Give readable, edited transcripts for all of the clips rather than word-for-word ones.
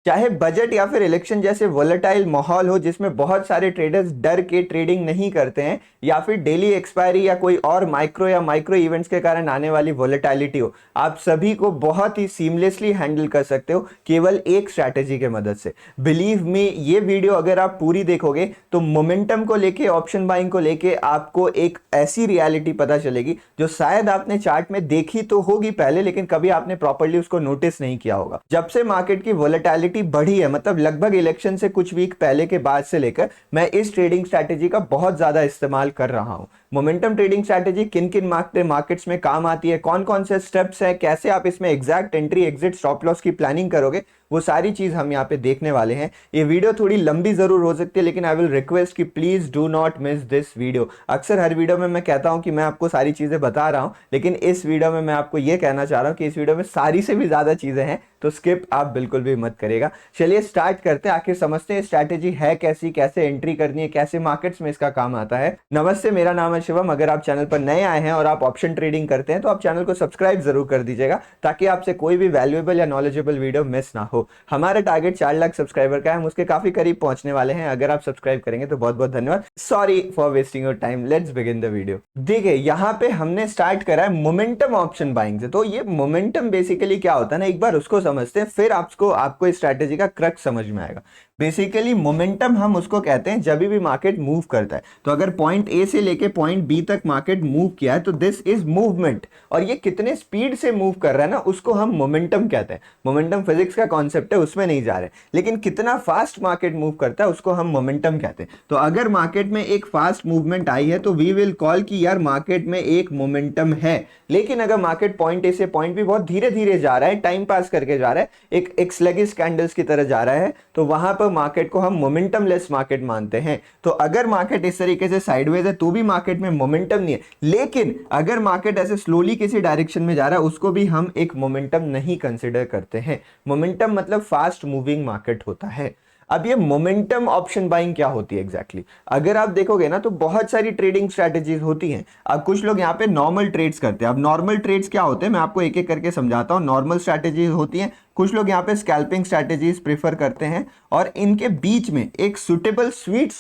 चाहे बजट या फिर इलेक्शन जैसे वोलेटाइल माहौल हो जिसमें बहुत सारे ट्रेडर्स डर के ट्रेडिंग नहीं करते हैं, या फिर डेली एक्सपायरी या कोई और माइक्रो इवेंट्स के कारण आने वाली वोलेटाइलिटी हो, आप सभी को बहुत ही सीमलेसली हैंडल कर सकते हो केवल एक स्ट्रैटेजी के मदद से। बिलीव मी, ये वीडियो अगर आप पूरी देखोगे तो मोमेंटम को लेके, ऑप्शन बाइंग को लेके आपको एक ऐसी रियलिटी पता चलेगी जो शायद आपने चार्ट में देखी तो होगी पहले, लेकिन कभी आपने प्रॉपर्ली उसको नोटिस नहीं किया होगा। जब से मार्केट की वोलेटिलिटी बढ़ी है, मतलब लगभग इलेक्शन से कुछ वीक पहले के बाद से लेकर, मैं इस ट्रेडिंग स्ट्रैटेजी का बहुत ज्यादा इस्तेमाल कर रहा हूं। मोमेंटम ट्रेडिंग स्ट्रैटेजी किन किन मार्केट्स में काम आती है, कौन कौन से स्टेप्स हैं, कैसे आप इसमें exact entry exit stop loss की प्लानिंग करोगे, वो सारी चीज हम यहाँ पे देखने वाले हैं। ये वीडियो थोड़ी लंबी जरूर हो सकती है, लेकिन आई विल रिक्वेस्ट कि please do not miss this video. अक्सर हर वीडियो में मैं कहता हूं कि मैं आपको सारी चीजें बता रहा हूं, लेकिन इस वीडियो में मैं आपको ये कहना चाह रहा हूं कि इस वीडियो में सारी से भी ज्यादा चीजें हैं, तो स्किप आप बिल्कुल भी मत करिएगा। चलिए स्टार्ट करते हैं, आखिर समझते हैं स्ट्रैटेजी है कैसी, कैसे एंट्री करनी है, कैसे मार्केट्स में इसका काम आता है। नमस्ते, मेरा नाम है शिवम। अगर आप चैनल पर नए आए हैं और आप ऑप्शन ट्रेडिंग करते हैं तो आप चैनल को सब्सक्राइब जरूर कर दीजिएगा, ताकि आपसे कोई भी वैल्यूएबल या नॉलेजेबल वीडियो मिस ना हो। हमारा टारगेट 4 लाख सब्सक्राइबर का है, हम उसके काफी करीब पहुंचने वाले हैं। अगर आप सब्सक्राइब करेंगे तो बहुत बहुत धन्यवाद। Sorry for wasting your time, let's begin the video. देखिए यहाँ पे हमने स्टार्ट करा है मोमेंटम ऑप्शन बाइंग से। तो ये मोमेंटम बेसिकली क्या होता है ना, एक बार उसको समझते हैं, फिर आपको इस स्ट्रैटेजी का क्रक्स समझ में आएगा। बेसिकली मोमेंटम हम उसको कहते हैं जब भी मार्केट मूव करता है। तो अगर पॉइंट ए से लेके पॉइंट बी तक मार्केट मूव किया है तो दिस इज मूवमेंट, और ये कितने स्पीड से मूव कर रहा है ना, उसको हम मोमेंटम कहते हैं। मोमेंटम फिजिक्स का कॉन्सेप्ट है, उसमें नहीं जा रहे, लेकिन कितना फास्ट मार्केट मूव करता है उसको हम मोमेंटम कहते हैं। तो अगर मार्केट में एक फास्ट मूवमेंट आई है तो वी विल कॉल कि यार मार्केट में एक मोमेंटम है। लेकिन अगर मार्केट पॉइंट ए से पॉइंट बी बहुत धीरे धीरे जा रहा है, टाइम पास करके जा रहा है, एक स्लगिश कैंडल्स की तरह जा रहा है, तो वहां पर मार्केट को हम मोमेंटम लेस मार्केट मानते हैं। तो अगर मार्केट इस तरीके से साइडवेज है तो भी मार्केट में मोमेंटम नहीं है, लेकिन अगर मार्केट ऐसे स्लोली किसी डायरेक्शन में जा रहा है उसको भी हम एक मोमेंटम नहीं कंसीडर करते हैं। मोमेंटम मतलब फास्ट मूविंग मार्केट होता है। अब ये मोमेंटम ऑप्शन बाइंग क्या होती है एग्जैक्टली अगर आप देखोगे ना, तो बहुत सारी ट्रेडिंग स्ट्रैटेजीज होती हैं। अब कुछ लोग यहाँ पे नॉर्मल ट्रेड्स करते हैं। अब नॉर्मल ट्रेड्स क्या होते हैं मैं आपको एक एक करके समझाता हूँ। नॉर्मल स्ट्रैटेजीज होती हैं, कुछ लोग यहाँ पे स्कैल्पिंग स्ट्रैटेजीज प्रेफर करते हैं, और इनके बीच में एक सुटेबल स्वीट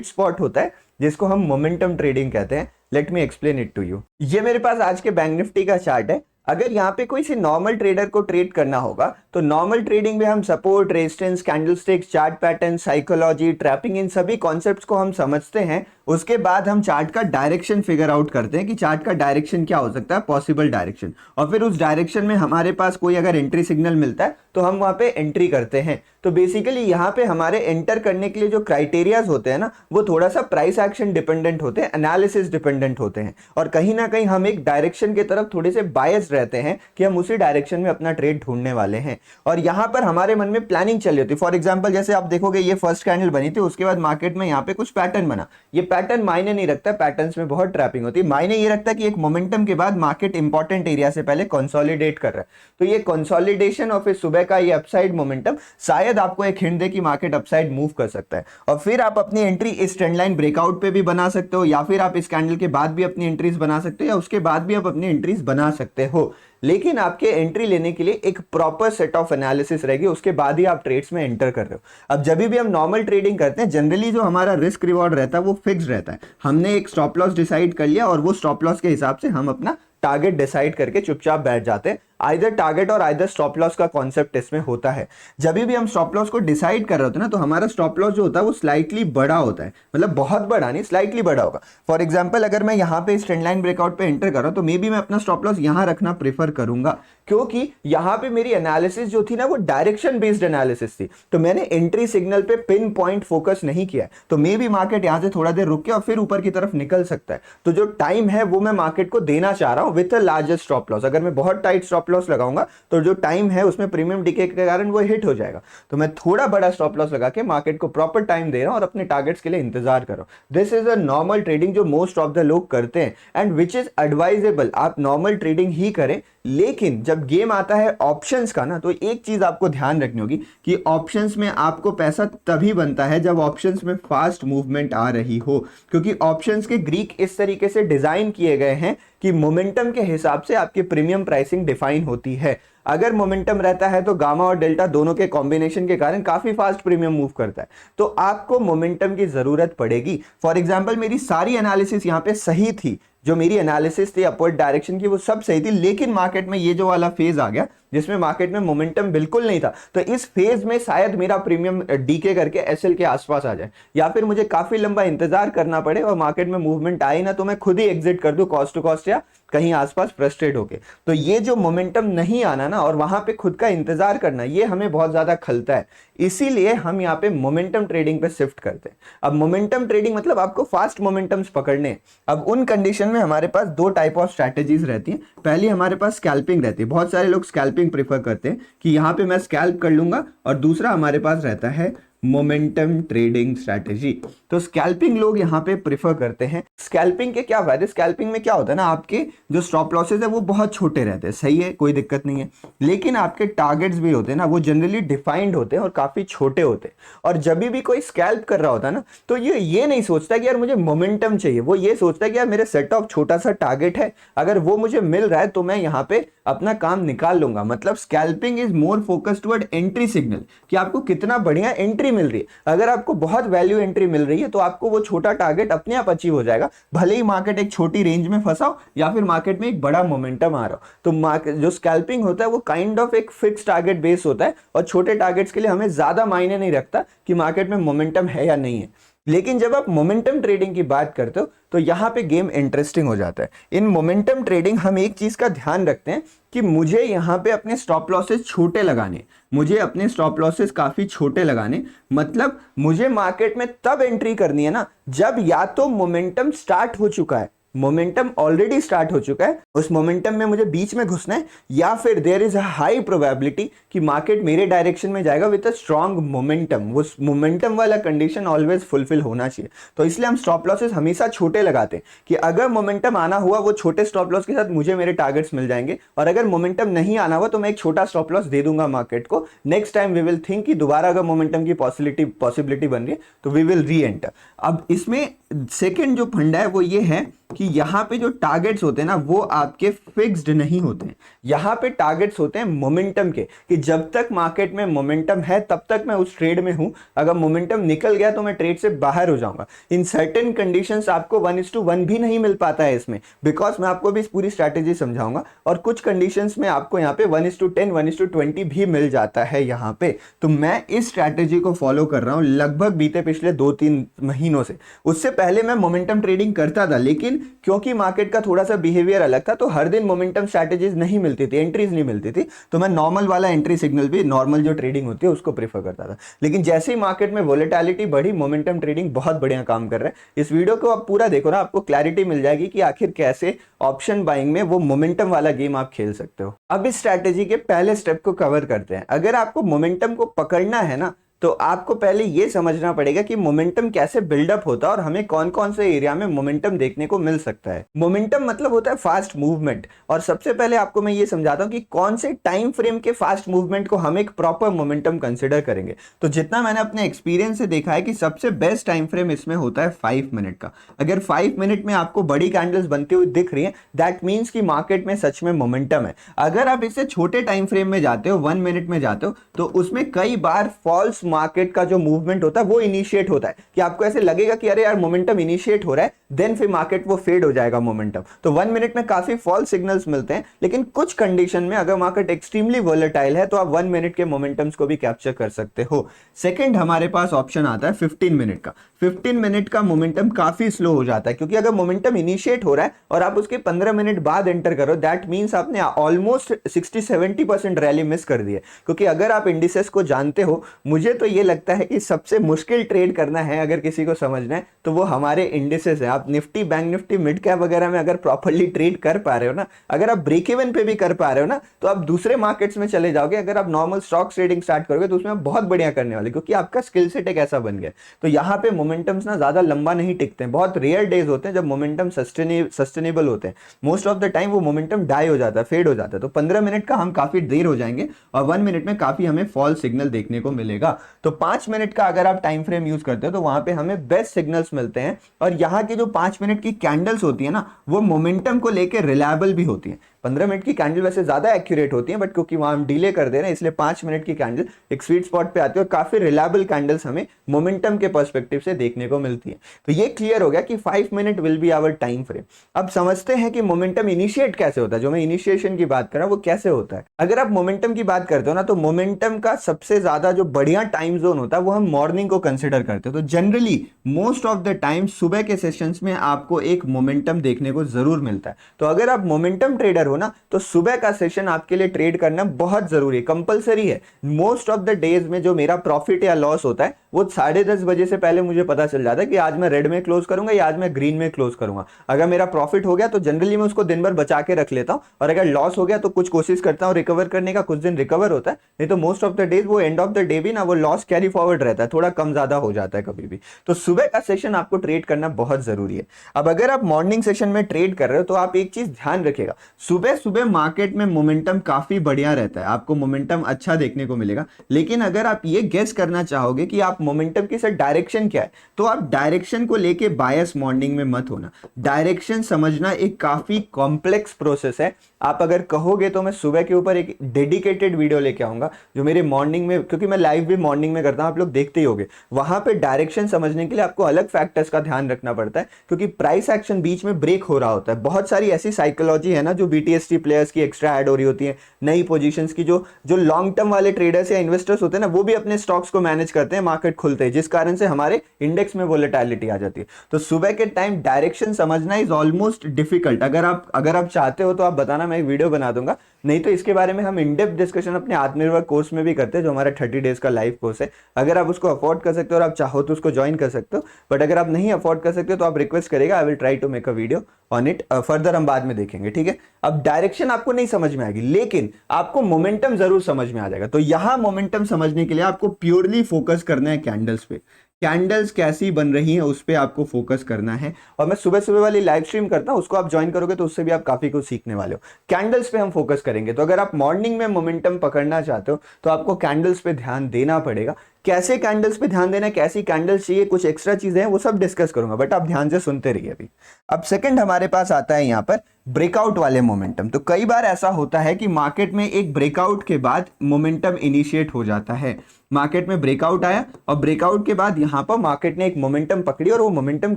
स्पॉट होता है जिसको हम मोमेंटम ट्रेडिंग कहते हैं। Let me explain it to you. ये मेरे पास आज के बैंक निफ्टी का चार्ट है। अगर यहाँ पे कोई सी नॉर्मल ट्रेडर को ट्रेड करना होगा तो नॉर्मल ट्रेडिंग में हम support, resistance, candlesticks, chart pattern, psychology, trapping, इन सभी कॉन्सेप्ट्स को हम समझते हैं। उसके बाद हम चार्ट का डायरेक्शन फिगर आउट करते हैं कि चार्ट का डायरेक्शन क्या हो सकता है, पॉसिबल डायरेक्शन, और फिर उस डायरेक्शन में हमारे पास कोई अगर एंट्री सिग्नल मिलता है तो हम वहां पे एंट्री करते हैं। तो बेसिकली यहाँ पे हमारे एंटर करने के लिए जो क्राइटेरियाज होते हैं ना, वो थोड़ा सा प्राइस एक्शन डिपेंडेंट होते हैं, एनालिसिस डिपेंडेंट होते हैं, और कहीं ना कहीं हम एक डायरेक्शन की तरफ थोड़े से बायस रहते हैं कि हम उसी डायरेक्शन में अपना ट्रेड ढूंढने वाले हैं। और यहाँ पर हमारे मन में प्लानिंग चल रही होती है। फॉर एग्जाम्पल जैसे आप देखोगे ये फर्स्ट कैंडल बनी थी, उसके बाद मार्केट में यहाँ पे कुछ पैटर्न बना। ये पैटर्न मायने नहीं रखता, पैटर्न्स में बहुत ट्रैपिंग होती है। मायने ये रखता है कि एक मोमेंटम के बाद मार्केट इंपॉर्टेंट एरिया से पहले कंसोलिडेट कर रहा है। तो ये कंसोलिडेशन और फिर सुबह का ये अपसाइड मोमेंटम शायद आपको एक हिंट दे कि मार्केट अपसाइड मूव कर सकता है। और फिर आप अपनी एंट्री इस ट्रेंड लाइन ब्रेकआउट पे भी बना सकते हो, या फिर आप इस कैंडल के बाद भी अपनी एंट्रीज बना सकते हो, या उसके बाद भी आप अपनी एंट्रीज बना सकते हो। लेकिन आपके एंट्री लेने के लिए एक प्रॉपर सेट ऑफ एनालिसिस रहेगी, उसके बाद ही आप ट्रेड्स में एंटर कर रहे हो। अब जब भी हम नॉर्मल ट्रेडिंग करते हैं, जनरली जो हमारा रिस्क रिवॉर्ड रहता है वो फिक्स रहता है। हमने एक स्टॉप लॉस डिसाइड कर लिया और वो स्टॉप लॉस के हिसाब से हम अपना टारगेट डिसाइड करके चुपचाप बैठ जाते हैं। आइदर टारगेट और आइदर स्टॉप लॉस का कॉन्सेप्ट इसमें होता है। जब भी हम स्टॉप लॉस को डिसाइड कर रहे होते हैं ना, तो हमारा स्टॉप लॉस जो होता है वो स्लाइटली बड़ा होता है, मतलब बहुत बड़ा नहीं, स्लाइटली बड़ा होगा। फॉर एग्जांपल अगर मैं यहाँ पे इस ट्रेंड लाइन ब्रेकआउट पे एंटर कर रहा हूं तो मे बी मैं अपना स्टॉप लॉस यहाँ रखना प्रेफर करूंगा, क्योंकि यहाँ पे मेरी एनालिसिस जो थी ना वो डायरेक्शन बेस्ड एनालिसिस थी। तो मैंने एंट्री सिग्नल पे पिन पॉइंट फोकस नहीं किया, तो मे बी मार्केट यहाँ से थोड़ा देर रुक के और फिर ऊपर की तरफ निकल सकता है। तो जो टाइम है वो मैं मार्केट को देना चाह रहा हूं with a largest stop loss. अगर मैं बहुत टाइट स्टॉप लॉस लगाऊंगा तो जो टाइम है उसमें प्रीमियम डीके के कारण वो हिट हो जाएगा। तो मैं थोड़ा बड़ा स्टॉप लॉस लगा के मार्केट को प्रॉपर टाइम दे रहा हूं और अपने टारगेट्स के लिए इंतजार कर रहा हूं। This is a normal trading जो मोस्ट ऑफ द लोग करते हैं, एंड विच इज एडवाइजेबल। आप नॉर्मल ट्रेडिंग ही करें, लेकिन जब गेम आता है ऑप्शंस का ना, तो एक चीज आपको ध्यान रखनी होगी कि ऑप्शंस में आपको पैसा तभी बनता है जब ऑप्शंस में फास्ट मूवमेंट आ रही हो, क्योंकि ऑप्शंस के ग्रीक इस तरीके से डिजाइन किए गए हैं कि कि मोमेंटम के हिसाब से आपकी प्रीमियम प्राइसिंग डिफाइन होती है। अगर मोमेंटम रहता है तो गामा और डेल्टा दोनों के कॉम्बिनेशन के कारण काफी फास्ट प्रीमियम मूव करता है, तो आपको मोमेंटम की जरूरत पड़ेगी। फॉर एग्जांपल मेरी सारी एनालिसिस यहाँ पे सही थी, जो मेरी एनालिसिस थी अपवर्ड डायरेक्शन की वो सब सही थी, लेकिन मार्केट में ये जो वाला फेज आ गया जिसमें मार्केट में मोमेंटम बिल्कुल नहीं था, तो इस फेज में शायद मेरा प्रीमियम डीके करके एसएल के आसपास आ जाए, या फिर मुझे काफी लंबा इंतजार करना पड़े और मार्केट में मूवमेंट आए ना तो मैं खुद ही एग्जिट कर दूं कॉस्ट टू कॉस्ट या कहीं आसपास फ्रस्ट्रेट होके। तो ये जो मोमेंटम नहीं आना ना और वहां पे खुद का इंतजार करना, ये हमें बहुत ज्यादा खलता है, इसीलिए हम यहाँ पे मोमेंटम ट्रेडिंग पे शिफ्ट करते हैं। अब मोमेंटम ट्रेडिंग मतलब आपको फास्ट मोमेंटम्स पकड़ने हैं। अब उन कंडीशन में हमारे पास दो टाइप ऑफ स्ट्रैटेजीज रहती हैं। पहली हमारे पास स्कैल्पिंग रहती है, बहुत सारे लोग स्कैल्पिंग प्रेफर करते हैं कि यहाँ पे मैं स्कैल्प कर लूंगा, और दूसरा हमारे पास रहता है मोमेंटम ट्रेडिंग स्ट्रैटेजी। तो स्कैल्पिंग लोग यहाँ पे प्रेफर करते हैं। स्कैल्पिंग के क्या फायदे, स्कैल्पिंग में क्या होता है ना, आपके जो स्टॉप लॉसेस है वो बहुत छोटे रहते हैं, सही है, कोई दिक्कत नहीं है, लेकिन आपके टारगेट्स भी होते हैं ना वो जनरली डिफाइंड होते हैं और काफी छोटे होते हैं। और जब भी कोई स्कैल्प कर रहा होता है ना तो ये नहीं सोचता कि यार मुझे मोमेंटम चाहिए, वो ये सोचता है कि यार मेरे सेट ऑफ छोटा सा टारगेट है, अगर वो मुझे मिल रहा है तो मैं यहाँ पे अपना काम निकाल लूंगा। मतलब scalping is more focused toward entry signal, कि आपको कितना बढ़िया एंट्री मिल रही है। अगर आपको बहुत वैल्यू एंट्री मिल रही है तो आपको वो छोटा टारगेट अपने आप अचीव हो जाएगा, भले ही मार्केट एक छोटी रेंज में फंसा हो या फिर मार्केट में एक बड़ा मोमेंटम आ रहा हो। तो मार्केट जो स्कैल्पिंग होता है वो काइंड ऑफ एक फिक्स टारगेट बेस होता है, और छोटे टारगेट्स के लिए हमें ज्यादा मायने नहीं रखता कि मार्केट में मोमेंटम है या नहीं है। लेकिन जब आप मोमेंटम ट्रेडिंग की बात करते हो तो यहां पे गेम इंटरेस्टिंग हो जाता है। इन मोमेंटम ट्रेडिंग हम एक चीज का ध्यान रखते हैं कि मुझे यहां पे अपने स्टॉप लॉसेस छोटे लगाने, मुझे अपने स्टॉप लॉसेस काफी छोटे लगाने, मतलब मुझे मार्केट में तब एंट्री करनी है ना जब या तो मोमेंटम स्टार्ट हो चुका है, मोमेंटम ऑलरेडी स्टार्ट हो चुका है, उस मोमेंटम में मुझे बीच में घुसना है, या फिर there is a high probability कि मार्केट मेरे डायरेक्शन में जाएगा विद अ स्ट्रांग मोमेंटम। उस मोमेंटम वाला कंडीशन ऑलवेज फुलफिल होना चाहिए। तो इसलिए हम स्टॉप लॉसेस हमेशा छोटे लगाते हैं कि अगर मोमेंटम आना हुआ वो छोटे स्टॉप लॉस के साथ मुझे मेरे टारगेट्स मिल जाएंगे, और अगर मोमेंटम नहीं आना हुआ तो मैं एक छोटा स्टॉप लॉस दे दूंगा मार्केट को। Next time we will think कि दोबारा अगर मोमेंटम की पॉसिबिलिटी बन रही है तो वी विल री एंटर। अब इसमें सेकेंड जो फंडा है वो ये है कि यहां पे जो टारगेट्स होते हैं ना वो आपके फिक्स्ड नहीं होते हैं। यहां पे टारगेट्स होते हैं मोमेंटम के, कि जब तक मार्केट में मोमेंटम है तब तक मैं उस ट्रेड में हूं, अगर मोमेंटम निकल गया तो मैं ट्रेड से बाहर हो जाऊंगा। इन सर्टेन कंडीशंस आपको 1:1 भी नहीं मिल पाता है इसमें, बिकॉज मैं आपको भी इस पूरी स्ट्रैटेजी समझाऊंगा, और कुछ कंडीशंस में आपको यहाँ पे 1:10 1:20 भी मिल जाता है यहाँ पे। तो मैं इस स्ट्रैटेजी को फॉलो कर रहा हूँ लगभग बीते पिछले 2-3 महीनों से। उससे पहले मैं मोमेंटम ट्रेडिंग करता था, लेकिन क्योंकि मार्केट का थोड़ा सा बिहेवियर अलग था तो हर दिन मोमेंटम स्ट्रैटेजीज नहीं मिलती थी, एंट्रीज नहीं मिलती थी, तो मैं नॉर्मल वाला एंट्री सिग्नल भी, नॉर्मल जो ट्रेडिंग होती है उसको प्रीफर करता था। लेकिन जैसे ही मार्केट में वोलेटिलिटी बढ़ी, मोमेंटम ट्रेडिंग बहुत बढ़िया काम कर रहा है। इस वीडियो को आप पूरा देखो ना, आपको क्लैरिटी मिल जाएगी कि आखिर कैसे ऑप्शन बाइंग में वो मोमेंटम वाला गेम आप खेल सकते हो। अब इस स्ट्रैटेजी के पहले स्टेप को कवर करते हैं। अगर आपको मोमेंटम को पकड़ना है ना तो आपको पहले यह समझना पड़ेगा कि मोमेंटम कैसे बिल्डअप होता है और हमें कौन कौन से एरिया में मोमेंटम देखने को मिल सकता है। मोमेंटम मतलब होता है फास्ट मूवमेंट, और सबसे पहले आपको मैं ये समझाता हूं कि कौन से टाइम फ्रेम के फास्ट मूवमेंट को हम एक प्रॉपर मोमेंटम कंसिडर करेंगे। तो जितना मैंने अपने एक्सपीरियंस से देखा है कि सबसे बेस्ट टाइम फ्रेम इसमें होता है 5 मिनट का। अगर 5 मिनट में आपको बड़ी कैंडल्स बनती हुई दिख रही है, दैट मीन्स कि मार्केट में सच में मोमेंटम है। अगर आप इससे छोटे टाइम फ्रेम में जाते हो, 1 मिनट में जाते हो, तो उसमें कई बार फॉल्स मार्केट का जो मूवमेंट होता है वो इनिशिएट होता है, कि आपको ऐसे लगेगा कि अरे यार मोमेंटम इनिशिएट हो रहा है, देन फिर मार्केट वो फेड हो जाएगा मोमेंटम। तो 1 मिनट में काफी फॉल्स सिग्नल्स मिलते हैं, लेकिन कुछ कंडीशन में अगर मार्केट एक्सट्रीमली वोलेटाइल है तो आप 1 मिनट के मोमेंटम्स को भी कैप्चर कर सकते हो। सेकंड हमारे पास ऑप्शन आता है 15 मिनट का। 15 मिनट का मोमेंटम काफी स्लो हो जाता है, क्योंकि अगर मोमेंटम इनिशिएट हो रहा है और आप उसके 15 मिनट बाद एंटर करो, दैट मींस आपने ऑलमोस्ट 60-70% रैली मिस कर दी है। क्योंकि अगर आप इंडिसेस को जानते हो, मुझे तो ये लगता है कि सबसे मुश्किल ट्रेड करना है अगर किसी को समझना है तो वो हमारे इंडिसेस है। आप Nifty, bank Nifty, mid cap वगैरह में अगर प्रॉपर्ली ट्रेड कर पा रहे हो ना, अगर आप ब्रेक इवन पे भी कर पा रहे हो ना, तो आप दूसरे मार्केट्स में चले जाओगे। अगर आप नॉर्मल स्टॉक ट्रेडिंग स्टार्ट करोगे तो उसमें आप बहुत बढ़िया करने वाले, क्योंकि आपका स्किल सेट एक ऐसा बन गया। तो यहाँ पे मोमेंटम्स ना ज्यादा लंबा नहीं टिकते हैं। बहुत रेयर डेज होते हैं जब मोमेंटम सस्टेनेबल होते हैं। मोस्ट ऑफ द टाइम वो मोमेंटम डाई हो जाता है, फेड हो जाता है। तो 15 मिनट का हम काफी देर हो जाएंगे और 1 मिनट में काफी हमें फॉल सिग्नल देखने को मिलेगा। तो 5 मिनट का अगर आप टाइम फ्रेम यूज करते हो तो वहां पे हमें बेस्ट सिग्नल्स मिलते हैं। और यहाँ की जो 5 मिनट की कैंडल्स होती है ना, वो मोमेंटम को लेकर रिलायबल भी होती है। 15 मिनट की कैंडल वैसे ज्यादा एक्यूरेट होती है, बट क्योंकि वहां हम डिले कर दे रहे हैं इसलिए 5 मिनट की कैंडल एक स्वीट स्पॉट पे आती है और काफी रिलायबल कैंडल्स हमें मोमेंटम के पर्सपेक्टिव से देखने को मिलती है। तो ये क्लियर हो गया कि 5 minute will be our time frame. अब समझते हैं कि मोमेंटम इनिशिएट कैसे होता है। जो मैं इनिशिएशन की बात कर रहा हूं वो कैसे होता है। अगर आप मोमेंटम की बात करते हो ना, तो मोमेंटम का सबसे ज्यादा जो बढ़िया टाइम जोन होता है वो हम मॉर्निंग को कंसिडर करते हैं। तो generally most of the time सुबह के सेशंस में आपको एक मोमेंटम देखने को जरूर मिलता है। तो अगर आप मोमेंटम ट्रेडर हो ना, तो सुबह का सेशन आपके लिए ट्रेड करना बहुत जरूरी है, कंपलसरी है। मोस्ट ऑफ द डेज में जो मेरा प्रॉफिट या लॉस होता है वो 10:30 बजे से पहले मुझे पता चल जाता है कि आज मैं रेड में क्लोज करूंगा या आज मैं ग्रीन में क्लोज करूंगा। अगर मेरा प्रॉफिट हो गया तो जनरली मैं उसको दिन भर बचा के रख लेता हूं, और अगर लॉस हो गया तो कुछ कोशिश करता हूं रिकवर करने का, कुछ दिन रिकवर होता है, नहीं तो मोस्ट ऑफ द डेज वो एंड ऑफ द डे भी ना वो लॉस कैरी फॉरवर्ड रहता है, थोड़ा कम ज्यादा हो जाता है कभी भी। तो सुबह का सेशन आपको ट्रेड करना बहुत जरूरी है। अब अगर आप मॉर्निंग सेशन में ट्रेड कर रहे हो तो आप एक चीज ध्यान रखिएगा, सुबह सुबह मार्केट में मोमेंटम काफी बढ़िया रहता है, आपको मोमेंटम अच्छा देखने को मिलेगा। लेकिन अगर आप ये गेस करना चाहोगे कि आप मोमेंटम की सर डायरेक्शन क्या है, तो आप डायरेक्शन को लेके बायस मॉर्निंग में मत होना। डायरेक्शन समझना एक काफी कॉम्प्लेक्स प्रोसेस है। आप अगर कहोगे तो मैं सुबह के ऊपर एक डेडिकेटेड वीडियो लेके आऊंगा जो मेरे मॉर्निंग में, क्योंकि मैं लाइव भी मॉर्निंग में करता हूं, आप लोग देखते ही होंगे। वहां पे डायरेक्शन समझने के लिए आपको अलग फैक्टर्स का ध्यान रखना पड़ता है, क्योंकि प्राइस एक्शन बीच में ब्रेक हो रहा होता है। बहुत सारी ऐसी साइकोलॉजी है ना जो बीटीएसटी प्लेयर्स की एक्स्ट्रा ऐड हो रही होती है, नई पोजीशंस की। जो लॉन्ग टर्म वाले ट्रेडर्स या इन्वेस्टर्स होते हैं ना, वो भी अपने स्टॉक्स को मैनेज करते हैं मार्केट खुलते हैं, जिस कारण से हमारे इंडेक्स में वोलेटिलिटी आ जाती है। तो सुबह के टाइम डायरेक्शन समझना इज ऑलमोस्ट डिफिकल्ट। अगर आप चाहते हो तो आप बताना, मैं एक वीडियो बना दूंगा। नहीं तो इसके बारे में हम इन डेप्थ डिस्कशन अपने आत्मनिर्भर कोर्स में भी करते हैं, जो हमारा 30 डेज का लाइव कोर्स है। अगर आप उसको अफोर्ड कर सकते हो और आप चाहो तो उसको ज्वाइन कर सकते हो, बट अगर आप नहीं अफोर्ड कर सकते हो तो आप रिक्वेस्ट करेगा, I will try to make a video on it. Further हम बाद में देखेंगे, ठीक है। अब डायरेक्शन आपको नहीं समझ में आएगी, लेकिन आपको मोमेंटम जरूर समझ में आ जाएगा। तो यहां मोमेंटम समझने के लिए आपको प्योरली फोकस करना है कैंडल्स पे। कैंडल्स कैसी बन रही हैं उस पर आपको फोकस करना है। और मैं सुबह सुबह वाली लाइव स्ट्रीम करता हूं, उसको आप ज्वाइन करोगे तो उससे भी आप काफी कुछ सीखने वाले हो। कैंडल्स पे हम फोकस करेंगे। तो अगर आप मॉर्निंग में मोमेंटम पकड़ना चाहते हो तो आपको कैंडल्स पे ध्यान देना पड़ेगा। कैसे कैंडल्स पे ध्यान देना है, कैसी कैंडल्स चाहिए, कुछ एक्स्ट्रा चीजें हैं, वो सब डिस्कस करूंगा, बट आप ध्यान से सुनते रहिए अभी। अब सेकंड हमारे पास आता है यहाँ पर ब्रेकआउट वाले मोमेंटम। तो कई बार ऐसा होता है कि मार्केट में एक ब्रेकआउट के बाद मोमेंटम इनिशिएट हो जाता है। मार्केट में ब्रेकआउट आया और ब्रेकआउट के बाद यहां पर मार्केट ने एक मोमेंटम पकड़ी और वो मोमेंटम